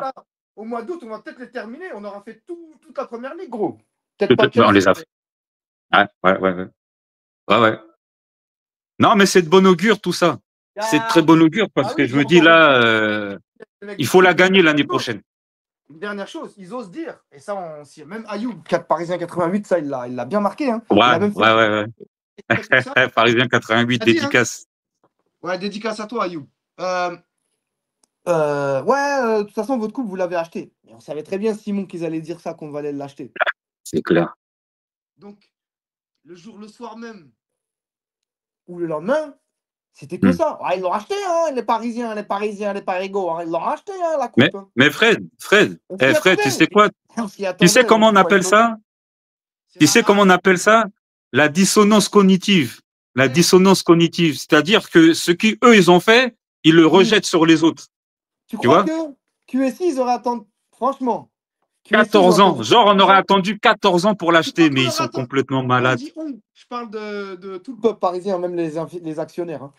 Au mois d'août, on va peut-être les terminer. On aura fait toute la première ligue, gros. Peut-être pas On Chelsea. les a fait. Ouais, ouais, ouais, ouais. Ouais, ouais. Non, mais c'est de bon augure tout ça. C'est de très bon augure parce Ah que oui, je j'ai me dis encore une là, mec il du faut la Sud. gagner l'année prochaine. Une dernière chose, ils osent dire, et ça, même Ayoub, 4 Parisien 88, ça, il l'a bien marqué. Hein. Il Ouais, a même fait ouais, ouais, ça. ouais. Parisien 88 Il a dit, hein. dédicace. Ouais, dédicace à toi, Ayoub. Ouais, de toute façon, votre coupe, vous l'avez acheté. Et on savait très bien, Simon, qu'ils allaient dire ça, qu'on allait l'acheter. C'est clair. Donc, le soir même, ou le lendemain, c'était que Hmm. ça. Ah, ils l'ont acheté, hein, les Parisiens, les Parisiens, les Parigots, hein, ils l'ont acheté, hein, la Mais, coupe. Hein. mais On s'y Fred, tu attendait. sais quoi? On s'y Tu sais attendait, comment donc on faut être appelle logique. ça? C'est Tu la sais comment on rage. appelle ça? La dissonance cognitive. La Mais, dissonance cognitive. C'est-à-dire que ce qu'eux, ils ont fait, ils le oui. rejettent sur les autres. Tu Tu crois vois? que QSI, ils auraient attendu. Franchement, QSI, ils ont 14 ans. attendu Genre, on 14 aurait ans. attendu 14 ans pour Tu crois l'acheter, mais qu'on ils aurait sont attendu. complètement Quand je malades. dis on, je parle de tout le peuple parisien, même les actionnaires. Hein.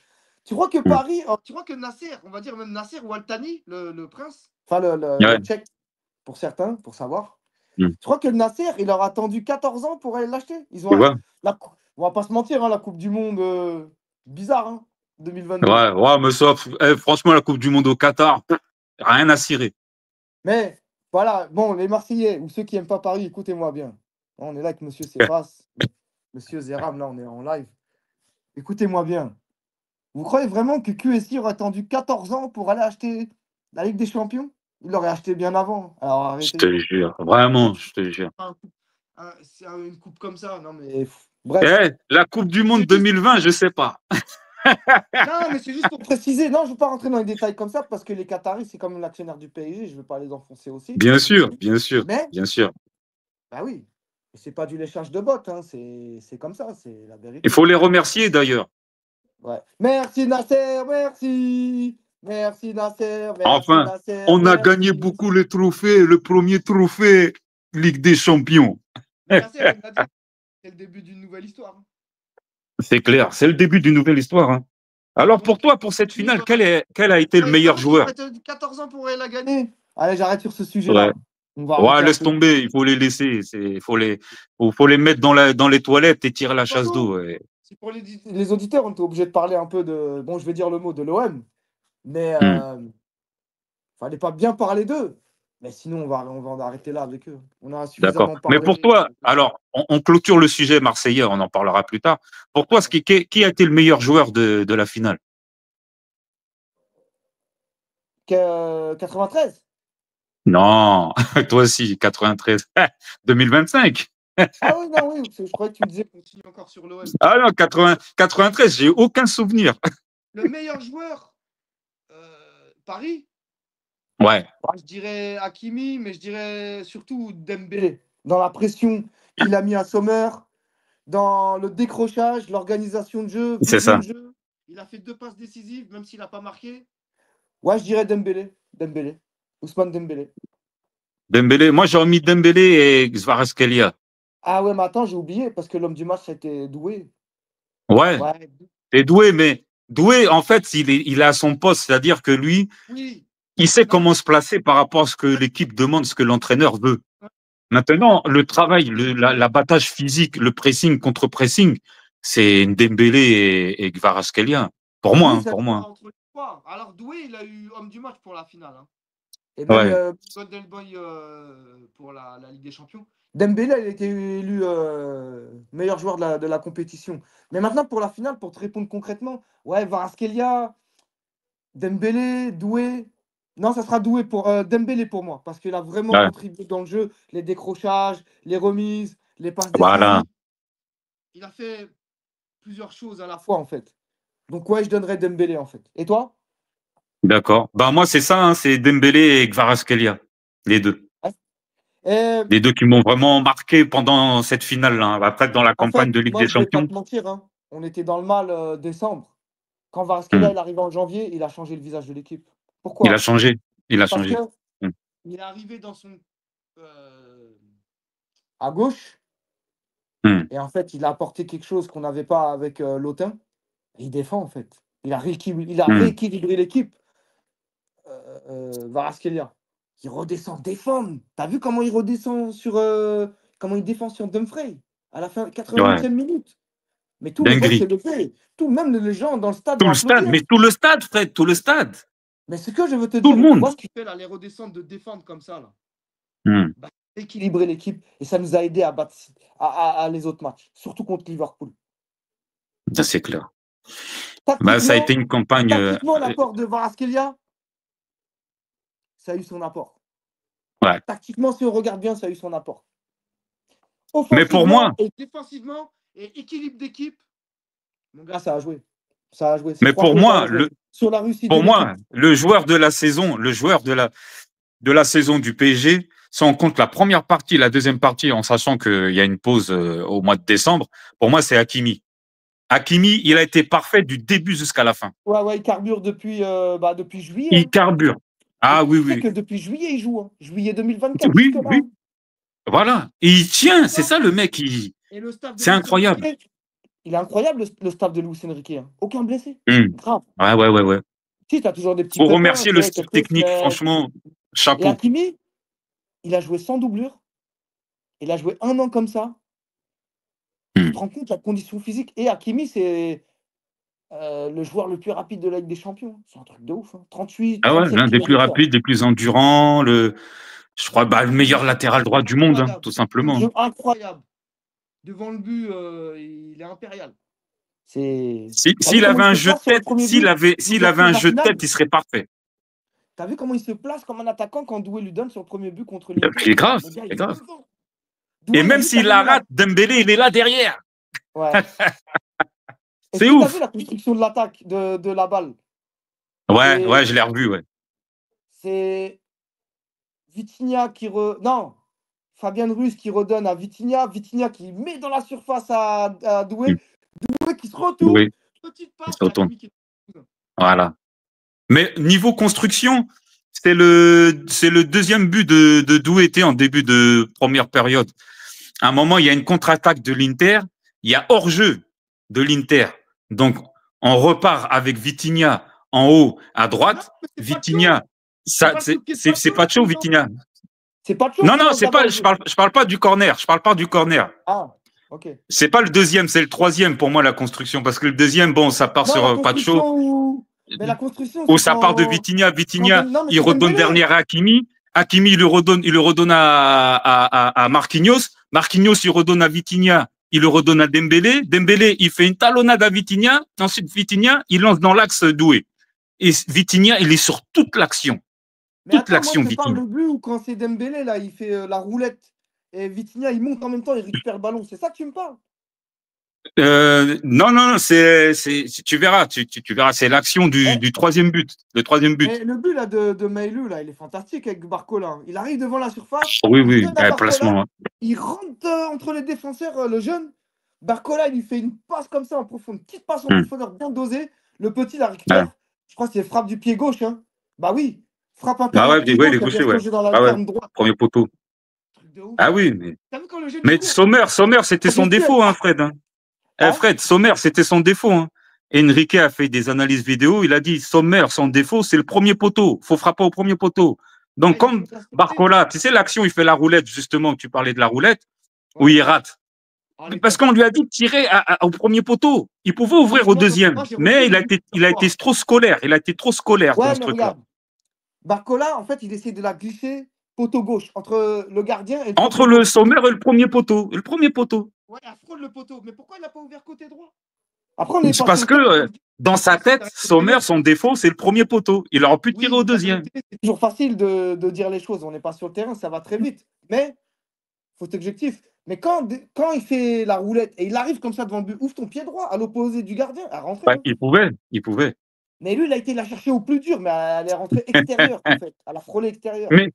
Tu crois que Hmm. Paris, tu crois que Nasser, on va dire même Nasser ou Altani, le prince, enfin le Ouais. tchèque, pour certains, pour savoir. Hmm. Tu crois que Nasser, il leur a attendu 14 ans pour aller l'acheter? Ils Tu ont vois? on va pas se mentir, hein, la Coupe du Monde bizarre, hein, 2022. Ouais, ouais, mais ça, franchement, la Coupe du Monde au Qatar, rien à cirer. Mais voilà, bon, les Marseillais ou ceux qui aiment pas Paris, écoutez-moi bien. On est là avec Monsieur Cephas, Monsieur Zeram, là, on est en live. Écoutez-moi bien. Vous croyez vraiment que QSI aurait attendu 14 ans pour aller acheter la Ligue des Champions? Il l'aurait acheté bien avant. Alors Je arrêtez. te jure, vraiment, je te jure. C'est une coupe comme ça. Non, mais bref. Eh, la Coupe du Monde C'est juste. 2020, je sais pas. Non, mais c'est juste pour préciser. Non, je ne veux pas rentrer dans les détails comme ça parce que les Qataris, c'est comme l'actionnaire du PSG. Je ne veux pas les enfoncer aussi. Bien sûr, bien sûr, Mais, bien sûr. bah oui, c'est pas du léchage de bottes. Hein, c'est comme ça, c'est la Il vérité. faut les remercier d'ailleurs. Ouais. Merci Nasser, merci. Merci Nasser, merci Enfin, Nasser, on a gagné merci. beaucoup les trophées, le premier trophée Ligue des Champions. Mais Nasser, il m'a dit, c'est le début d'une nouvelle histoire. Hein. C'est clair, c'est le début d'une nouvelle histoire. Hein. Alors pour Donc, toi, pour cette finale, quel a été le croyez meilleur vraiment qu'ils joueur? auraient tenu 14 ans pour la gagner? Allez, j'arrête sur ce Ouais. sujet-là. On va Ouais, arrêter un laisse peu. De tomber, il faut les laisser. Faut les mettre dans les toilettes et tirer la toute chasse façon, d'eau. Ouais. c'est pour les auditeurs, on est obligé de parler un peu de. Bon, je vais dire le mot de l'OM, mais Hmm. fallait pas bien parler d'eux. Mais sinon, on va en arrêter là avec eux. On a D'accord. suffisamment Mais pour parlé. toi, alors, on clôture le sujet marseillais, on en parlera plus tard. Pour toi, qui a été le meilleur joueur de la finale? 93. Non, toi aussi, 93. 2025. Ah oui, non, oui, je croyais que tu me disais qu'on signe encore sur l'OM. Ah non, 80, 93, j'ai aucun souvenir. Le meilleur joueur, Paris, Ouais, bah, je dirais Hakimi, mais je dirais surtout Dembélé. Dans la pression qu'il a mis à Sommer, dans le décrochage, l'organisation de jeu, c'est vision ça. de jeu. Il a fait 2 passes décisives, même s'il n'a pas marqué. Ouais, je dirais Dembélé. Dembélé. Ousmane Dembélé. Dembélé, moi j'aurais mis Dembélé et Kvaratskhelia. Ah ouais, mais attends, j'ai oublié, parce que l'homme du match, c'était Doué. Ouais, Ouais, et Doué, mais Doué, en fait, il est à son poste, c'est-à-dire que lui, oui. il sait Non, comment se placer par rapport à ce que l'équipe demande, ce que l'entraîneur veut. ouais, Maintenant, le travail, l'abattage physique, le pressing contre pressing, c'est Dembélé et Kvaratskhelia. Pour moi, oui, hein, ça pour joue moi. entre les trois. Alors Doué, il a eu homme du match pour la finale. Hein. Et même Ouais, Golden Boy pour la Ligue des Champions. Dembélé, il a été élu meilleur joueur de la compétition. Mais maintenant, pour la finale, pour te répondre concrètement, ouais, Kvaratskhelia, Dembélé, Doué. Non, ça sera Doué pour Dembélé pour moi, parce qu'il a vraiment ouais, contribué dans le jeu, les décrochages, les remises, les passes voilà, décisives. Il a fait plusieurs choses à la fois, en fait. Donc, ouais, je donnerais Dembélé, en fait. Et toi? d'accord. Bah moi c'est ça, hein, c'est Dembélé et Kvaratskhelia, les deux. Ouais. Et, Les deux qui m'ont vraiment marqué pendant cette finale-là. Hein. Après, dans la en fait, campagne de Ligue moi, des je vais pas Champions, te mentir, hein. On était dans le mal décembre. Quand hmm, Kvaratskhelia est arrivé en janvier, il a changé le visage de l'équipe. il a Pourquoi? changé. Il a Parce que changé. Hmm, il est arrivé dans son euh, à gauche. hmm, Et en fait, il a apporté quelque chose qu'on n'avait pas avec Lotin. Il défend, en fait. Il a hmm. rééquilibré l'équipe, Kvaratskhelia. Il redescend défendre. T'as vu comment il redescend comment il défend sur Dumfries à la fin, Ouais, 88e minute. Mais tout le box dinguerie. s'est levé. Même les gens dans le stade Tout ont le stade, applaudi. Hein. mais tout le stade, Fred, tout le stade. Mais ce que je veux te Tout le dire, tu monde. vois ce qu'il fait là, les redescendre de défendre comme ça, là. Hmm, Bah, équilibrer l'équipe et ça nous a aidé à battre à les autres matchs, surtout contre Liverpool. ça c'est clair. Bah, ça a été Tactiquement, une campagne. tactiquement l'apport de Kvaratskhelia, ça a eu son apport. Ouais. Tactiquement, si on regarde bien, ça a eu son apport. Mais pour moi, et défensivement, et équilibre d'équipe, mon gars, ça a joué. Ça a joué. mais pour moi, sur la Russie pour moi, le joueur de la saison, de la saison du PSG, si on compte la première partie, la deuxième partie, en sachant qu'il y a une pause au mois de décembre, pour moi, c'est Hakimi. Hakimi, il a été parfait du début jusqu'à la fin. Ouais, il carbure depuis juillet. Il carbure. Ah oui, oui. Que depuis juillet, il joue. Hein. Juillet 2024. Oui, oui. Voilà. Et il tient, c'est ça le mec. C'est incroyable. Il est incroyable, le staff de Luis Enrique. Hein. Aucun blessé. Grave. Ouais. Si, tu as toujours des petits Faut remercier le staff technique, franchement. Chapeau. Et Hakimi, il a joué sans doublure. Il a joué 1 an comme ça. Tu te rends compte de la condition physique. Et Hakimi, c'est le joueur le plus rapide de la Ligue des Champions. C'est un truc de ouf. Hein. 38. Ah ouais, l'un des plus rapides, des plus endurants. Je crois le meilleur latéral droit du monde, hein, tout simplement. Incroyable. Devant le but, il est impérial. S'il avait un jeu de tête, s'il avait un jeu de tête, il serait parfait. T'as vu comment il se place comme un attaquant quand Doué lui donne son premier but contre l'Inter? C'est grave, c'est grave. Et même s'il la rate, Dembélé, il est là derrière. Ouais. C'est ouf. T'as vu la construction de l'attaque de la balle? Ouais, je l'ai revu, ouais. C'est Vitinha qui non, Fabien Ruiz qui redonne à Vitinha, Vitinha qui met dans la surface à Doué, Doué qui se retourne, oui. Petite passe, voilà. Mais niveau construction, c'est le deuxième but de Doué en début de première période. À un moment, il y a une contre-attaque de l'Inter, il y a hors-jeu de l'Inter. Donc, on repart avec Vitinha en haut à droite. Non, Vitinha, c'est pas chaud, Vitinha. C'est pas chaud. Non, c'est pas. Je parle pas du corner. Je parle pas du corner. Ah, ok. C'est pas le deuxième, c'est le troisième pour moi la construction, parce que le deuxième, bon, ça part sur pas de chaud. Mais la construction. Ou ça part de Vitinha. Vitinha, il redonne dernière à Hakimi. Hakimi, il le redonne à Marquinhos. Marquinhos, il redonne à Vitinha. Il le redonne à Dembélé. Dembélé, il fait une talonnade à Vitinha. Ensuite, Vitinha, il lance dans l'axe Doué. Et Vitinha, il est sur toute l'action. Toute l'action, Vitinha. Je parle de but ou quand c'est Dembélé, là, il fait la roulette. Et Vitinha, il monte en même temps, il récupère le ballon. C'est ça que tu me parles? Non, tu verras, tu verras, c'est l'action du troisième but. Le troisième but. Et le but là de Maïlu, là, il est fantastique avec Barcola. Il arrive devant la surface. Oui, placement. Il rentre entre les défenseurs, le jeune. Barcola, il lui fait une passe comme ça en profondeur, une petite passe en profondeur bien dosée. Le petit la récupère. Je crois que c'est frappe du pied gauche. Hein. Bah oui, frappe impériale. Il est gaucher, ouais. Premier poteau. Ah oui, mais Sommer, c'était son défaut, hein, Fred. Hein. Fred, Sommer, c'était son défaut. Hein. Enrique a fait des analyses vidéo. Il a dit Sommer, son défaut, c'est le premier poteau. Il faut frapper au premier poteau. Donc, comme Barcola, tu sais, l'action, il fait la roulette, justement, tu parlais de la roulette, où il rate. Parce qu'on lui a dit de tirer au premier poteau. Il pouvait ouvrir au deuxième. Mais il a été trop scolaire. Il a été trop scolaire dans ce truc-là. Barcola, en fait, il essaie de la glisser poteau gauche entre le gardien et entre le Sommer et le premier poteau. Le premier poteau. Ouais, il frôle le poteau. Mais pourquoi il n'a pas ouvert côté droit? C'est parce que dans sa tête, Sommer, son défaut, c'est le premier poteau. Il aurait pu tirer au deuxième. C'est toujours facile de dire les choses. On n'est pas sur le terrain, ça va très vite. Mais il faut être objectif. Mais quand il fait la roulette et il arrive comme ça devant le but, ouvre ton pied droit à l'opposé du gardien, à rentrer. Ouais, il pouvait. Mais lui, il a été la chercher au plus dur, mais elle est rentrée extérieure, en fait. Elle a frôlé extérieur. Mais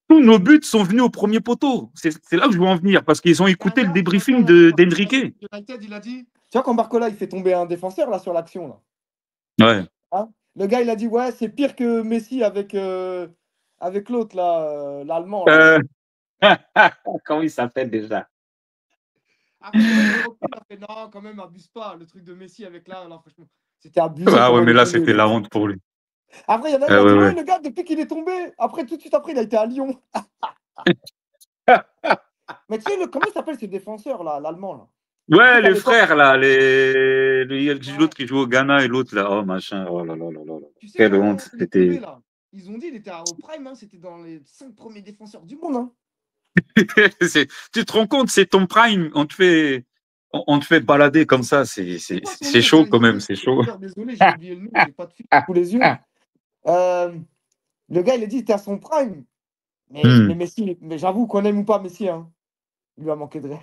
tous nos buts sont venus au premier poteau. C'est là que je veux en venir, parce qu'ils ont écouté le débriefing d'Enrique. Il a dit, tu vois, quand Barcola, il fait tomber un défenseur, là, sur l'action, là. Ouais. Hein, le gars, il a dit, ouais, c'est pire que Messi avec l'autre, là, l'Allemand. Comment il s'appelle déjà? Après, il a fait, non, quand même, abuse pas. Le truc de Messi avec là, franchement, c'était abusé. Ah ouais, mais là, c'était la honte pour lui. Après, il y en a qui a dit, le gars, depuis qu'il est tombé, après, tout de suite après, il a été à Lyon. Mais tu sais, comment il s'appelle ce défenseur, là, l'Allemand, là? Ouais, les frères, là, l'autre qui joue au Ghana et l'autre, là, oh, machin, oh là là là là. Quelle honte, c'était... Ils ont dit, il était au prime, hein, c'était dans les 5 premiers défenseurs du monde, hein. Tu te rends compte, c'est ton prime, on te fait balader comme ça, c'est chaud quand même, c'est chaud. Désolé, j'ai oublié le nom, j'ai pas de fil sous les yeux. Le gars, il a dit, t'es à son prime. Mais Hmm. Messi, mais j'avoue qu'on aime ou pas Messi, hein, il lui a manqué de rêve.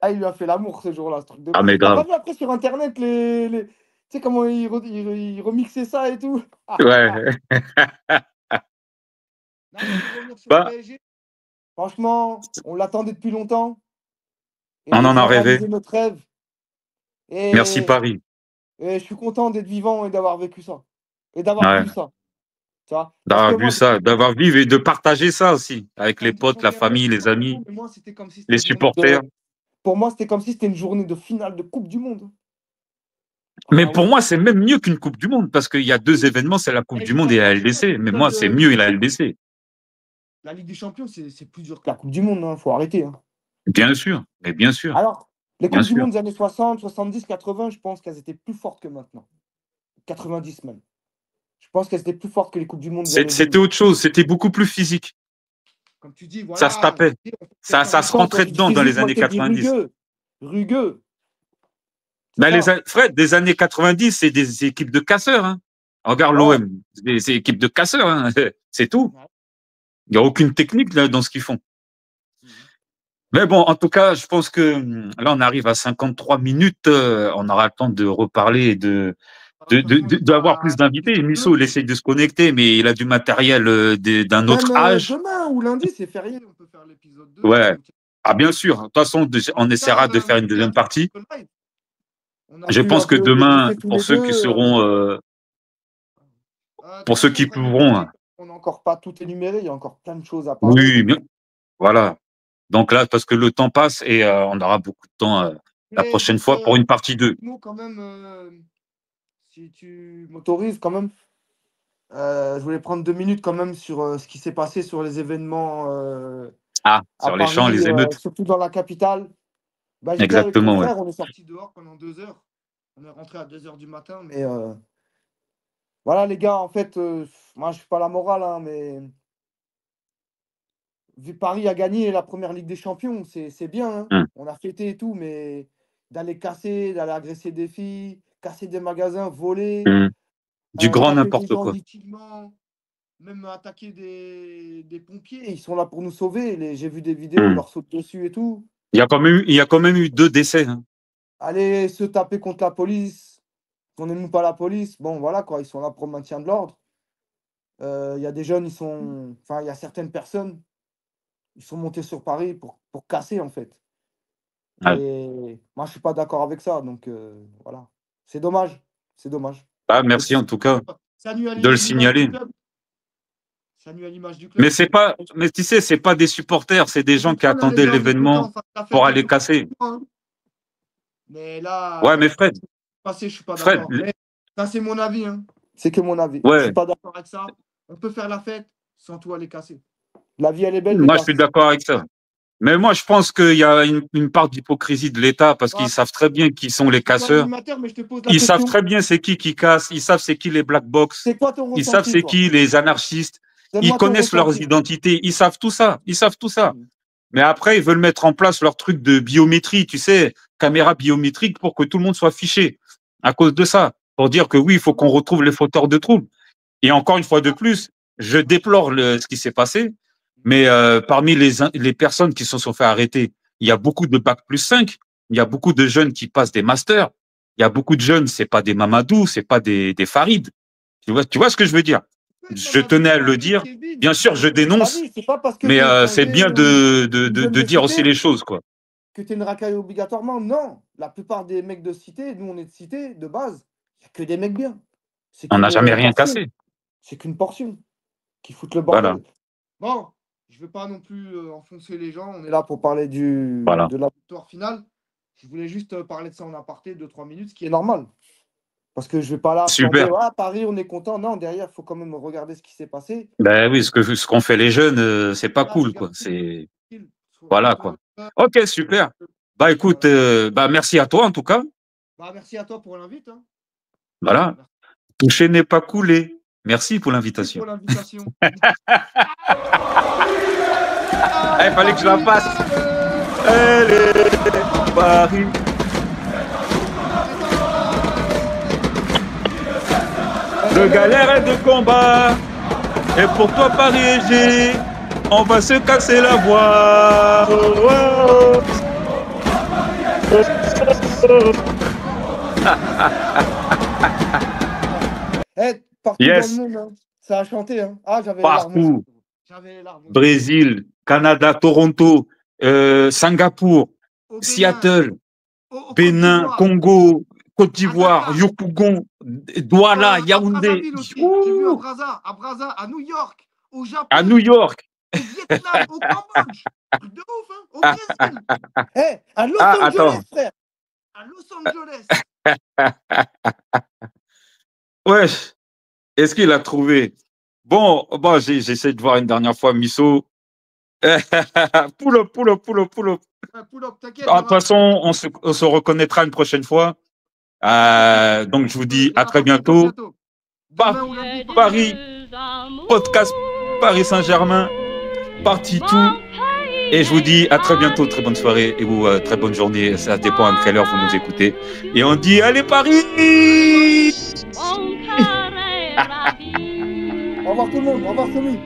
Ah, il lui a fait l'amour ce jour-là, ce truc de. Ah, mais T'as pas grave. vu après sur Internet tu sais comment il remixait ça et tout? Ouais. Non, mais pour revenir sur le Bah, PSG, franchement, on l'attendait depuis longtemps et on en ils a ont rêvé. réalisé notre rêve. Merci, Et, Paris. et je suis content d'être vivant et d'avoir vécu ça. Et d'avoir Ouais. vu ça. Tu vois? Parce que D'avoir vu moi, ça, d'avoir vécu et de partager ça aussi avec les samedi potes, la 31 mai, je famille, sais les pas pour vous, amis, mais moi, c'était comme si c'était les une journée supporters. Pour moi, c'était comme si c'était une journée de finale de Coupe du Monde. Mais Ah pour ouais. moi, c'est même mieux qu'une Coupe du Monde parce qu'il y a deux Oui. événements, c'est la Coupe Et du vous Monde et savez la pourquoi LDC. Mais moi, c'est mieux et la LDC. La Ligue des Champions, c'est plus dur que la Coupe du Monde, hein, faut arrêter. Hein. Bien sûr, mais bien sûr, Alors, les bien Coupes du sûr. Monde des années 60, 70, 80, je pense qu'elles étaient plus fortes que maintenant. 90 même. Je pense qu'elles étaient plus fortes que les Coupes du Monde des années C'était 2000. autre chose, c'était beaucoup plus physique. Comme tu dis, Ça se voilà. tapait. Ça se Quand rentrait je dis dedans dans physique, les moi, je années te dis 90. rugueux. Rugueux. C'est Ben ça. Fred, des années 90, c'est des équipes de casseurs. Hein. Regarde Ouais. l'OM, des équipes de casseurs, hein. C'est tout. Ouais. Il n'y a aucune technique là, dans ce qu'ils font. Mais bon, en tout cas, je pense que là, on arrive à 53 minutes. On aura le temps de reparler et De toute façon, il y d'avoir plus a d'invités. l'épisode Musso, 2. il essaye de se connecter, mais il a du matériel d'un autre Même âge. demain ou lundi, c'est férié. On peut faire l'épisode 2. Ouais. Ah, bien sûr. De toute façon, En on tout essaiera cas, de faire une merci à deuxième tous partie. pour le live. On a Je pu pense un que peu demain, débriefer tous les deux. De toute pour ceux façon, qui comme je l'ai pourront, dit, hein. on n'a encore pas tout énuméré. Il y a encore plein de choses à parler. Oui, Donc, bien, voilà. Donc là, parce que le temps passe et on aura beaucoup de temps la mais prochaine juste fois pour une partie 2. nous, quand même, si tu m'autorises, quand même, je voulais prendre 2 minutes quand même sur ce qui s'est passé sur les événements Ah, à sur les champs, Paris, les émeutes. surtout dans la capitale. Bah, j'étais avec mon Exactement, ouais. frère, on est sorti dehors pendant 2 heures. On est rentré à 2 heures du matin, mais voilà, les gars, en fait, moi, je suis pas la morale, hein, mais vu Paris a gagné la première Ligue des Champions, c'est bien. Hein. Hum, On a fêté et tout, mais d'aller casser, d'aller agresser des filles, casser des magasins, voler, hum. Du grand taper des n'importe gens quoi. inutilement, même attaquer des pompiers. Ils sont là pour nous sauver. J'ai vu des vidéos, ils Hum. leur sautent dessus et tout. Il y a quand même eu 2 décès. Hein. Aller se taper contre la police, on n'aime pas la police. Bon, voilà quoi, ils sont là pour le maintien de l'ordre. Il y a des jeunes, enfin, il y a certaines personnes, ils sont montés sur Paris pour casser en fait. Ouais. Et moi, je suis pas d'accord avec ça. Donc, voilà. C'est dommage. C'est dommage. Ah, Et merci puis, en tout cas ça nuit à de le l'image du signaler. club. Ça nuit à l'image du Mais club. c'est pas, mais tu sais, c'est pas des supporters, c'est des Et des gens qui fois, là, les attendaient gens, on est content, l'événement on fasse la pour fête et aller tout. casser. Hein. Mais Ouais, mais là, Fred, passé, je suis pas Fred, d'accord. Mais ça, c'est mon avis. Hein. C'est que mon avis. Je suis ouais, pas d'accord avec ça. On peut faire la fête sans tout aller casser. La vie, elle est belle, les moi je gars. suis d'accord avec ça. Mais moi, je pense qu'il y a une part d'hypocrisie de l'État parce qu'ils Ah, savent très bien qui sont les je suis pas casseurs. animateur, mais je te pose la Ils savent question. très bien c'est qui casse. Ils savent c'est qui les black box. C'est quoi ton Ils savent ressenti, c'est toi? qui les anarchistes. Ils Donne-moi ton connaissent leurs ressenti. identités. Ils savent tout ça. Ils savent tout ça. Mm. Mais après, ils veulent mettre en place leur truc de biométrie, tu sais, caméra biométrique pour que tout le monde soit fiché. À cause de ça. Pour dire que oui, il faut qu'on retrouve les fauteurs de troubles. Et encore une fois de plus, je déplore ce qui s'est passé. Mais parmi les personnes qui se sont fait arrêter, il y a beaucoup de bac+5, il y a beaucoup de jeunes qui passent des masters, il y a beaucoup de jeunes, c'est pas des Mamadou, c'est pas des Farid. Tu vois ce que je veux dire? Je tenais à le dire. Bien sûr, je dénonce, C'est pas parce que tu mais es c'est étranger bien ou jeune de de dire aussi cité les choses, quoi. que tu es une racaille obligatoirement. Non, la plupart des mecs de cité, nous on est de cité de base, il n'y a que des mecs bien. C'est On n'a qu'une jamais rien portion. cassé. C'est qu'une portion qui foutent le Voilà, bordel. Bon, je ne veux pas non plus enfoncer les gens. On est là pour parler voilà. de la victoire finale. Je voulais juste parler de ça en aparté, 2-3 minutes, ce qui est normal. Parce que je ne vais pas là flamber. Super. Ah, Paris, on est content. Non, derrière, il faut quand même regarder ce qui s'est passé. Ben oui, ce qu'on fait les jeunes, c'est pas Là, les cool, gars, quoi. C'est voilà, quoi. reposez-vous. Ok, super. Bah écoute, Voilà. bah merci à toi en tout cas. Bah, merci à toi pour l'invite. Hein. Voilà. Merci Toucher n'est pas coulé. Merci pour pour l'invitation. l'invitation. Il fallait que je la fasse. Allez, Paris. De galère et de combat. Et pour toi, Paris, on va se casser la voix. Oh, Partout dans le yes, monde, hein, ça a chanté. Hein. Ah, j'avais les larmes. partout. J'avais les larmes. Brésil, Canada, Toronto, Singapour, Seattle, Bénin, Congo, Côte d'Ivoire, Yopougon, Douala, Yaoundé. J'ai vu à Brazza, à New York, au Japon, à New York, au Vietnam, au Cambodge. De ouf, hein, au Brésil. À Los Angeles, attends. frère. À Los Angeles. Ouais, est-ce qu'il a trouvé? Bon, j'essaie de voir une dernière fois Misso. Pull up. Pull up, t'inquiète. De toute façon, on se reconnaîtra une prochaine fois. Donc, je vous dis à très bientôt. Paris, podcast Paris Saint-Germain, partie tout. Et je vous dis à très bientôt, très bonne soirée et vous, très bonne journée. Ça dépend à quelle heure vous nous écoutez. Et on dit allez Paris! Au revoir tout le monde, au revoir Tommy.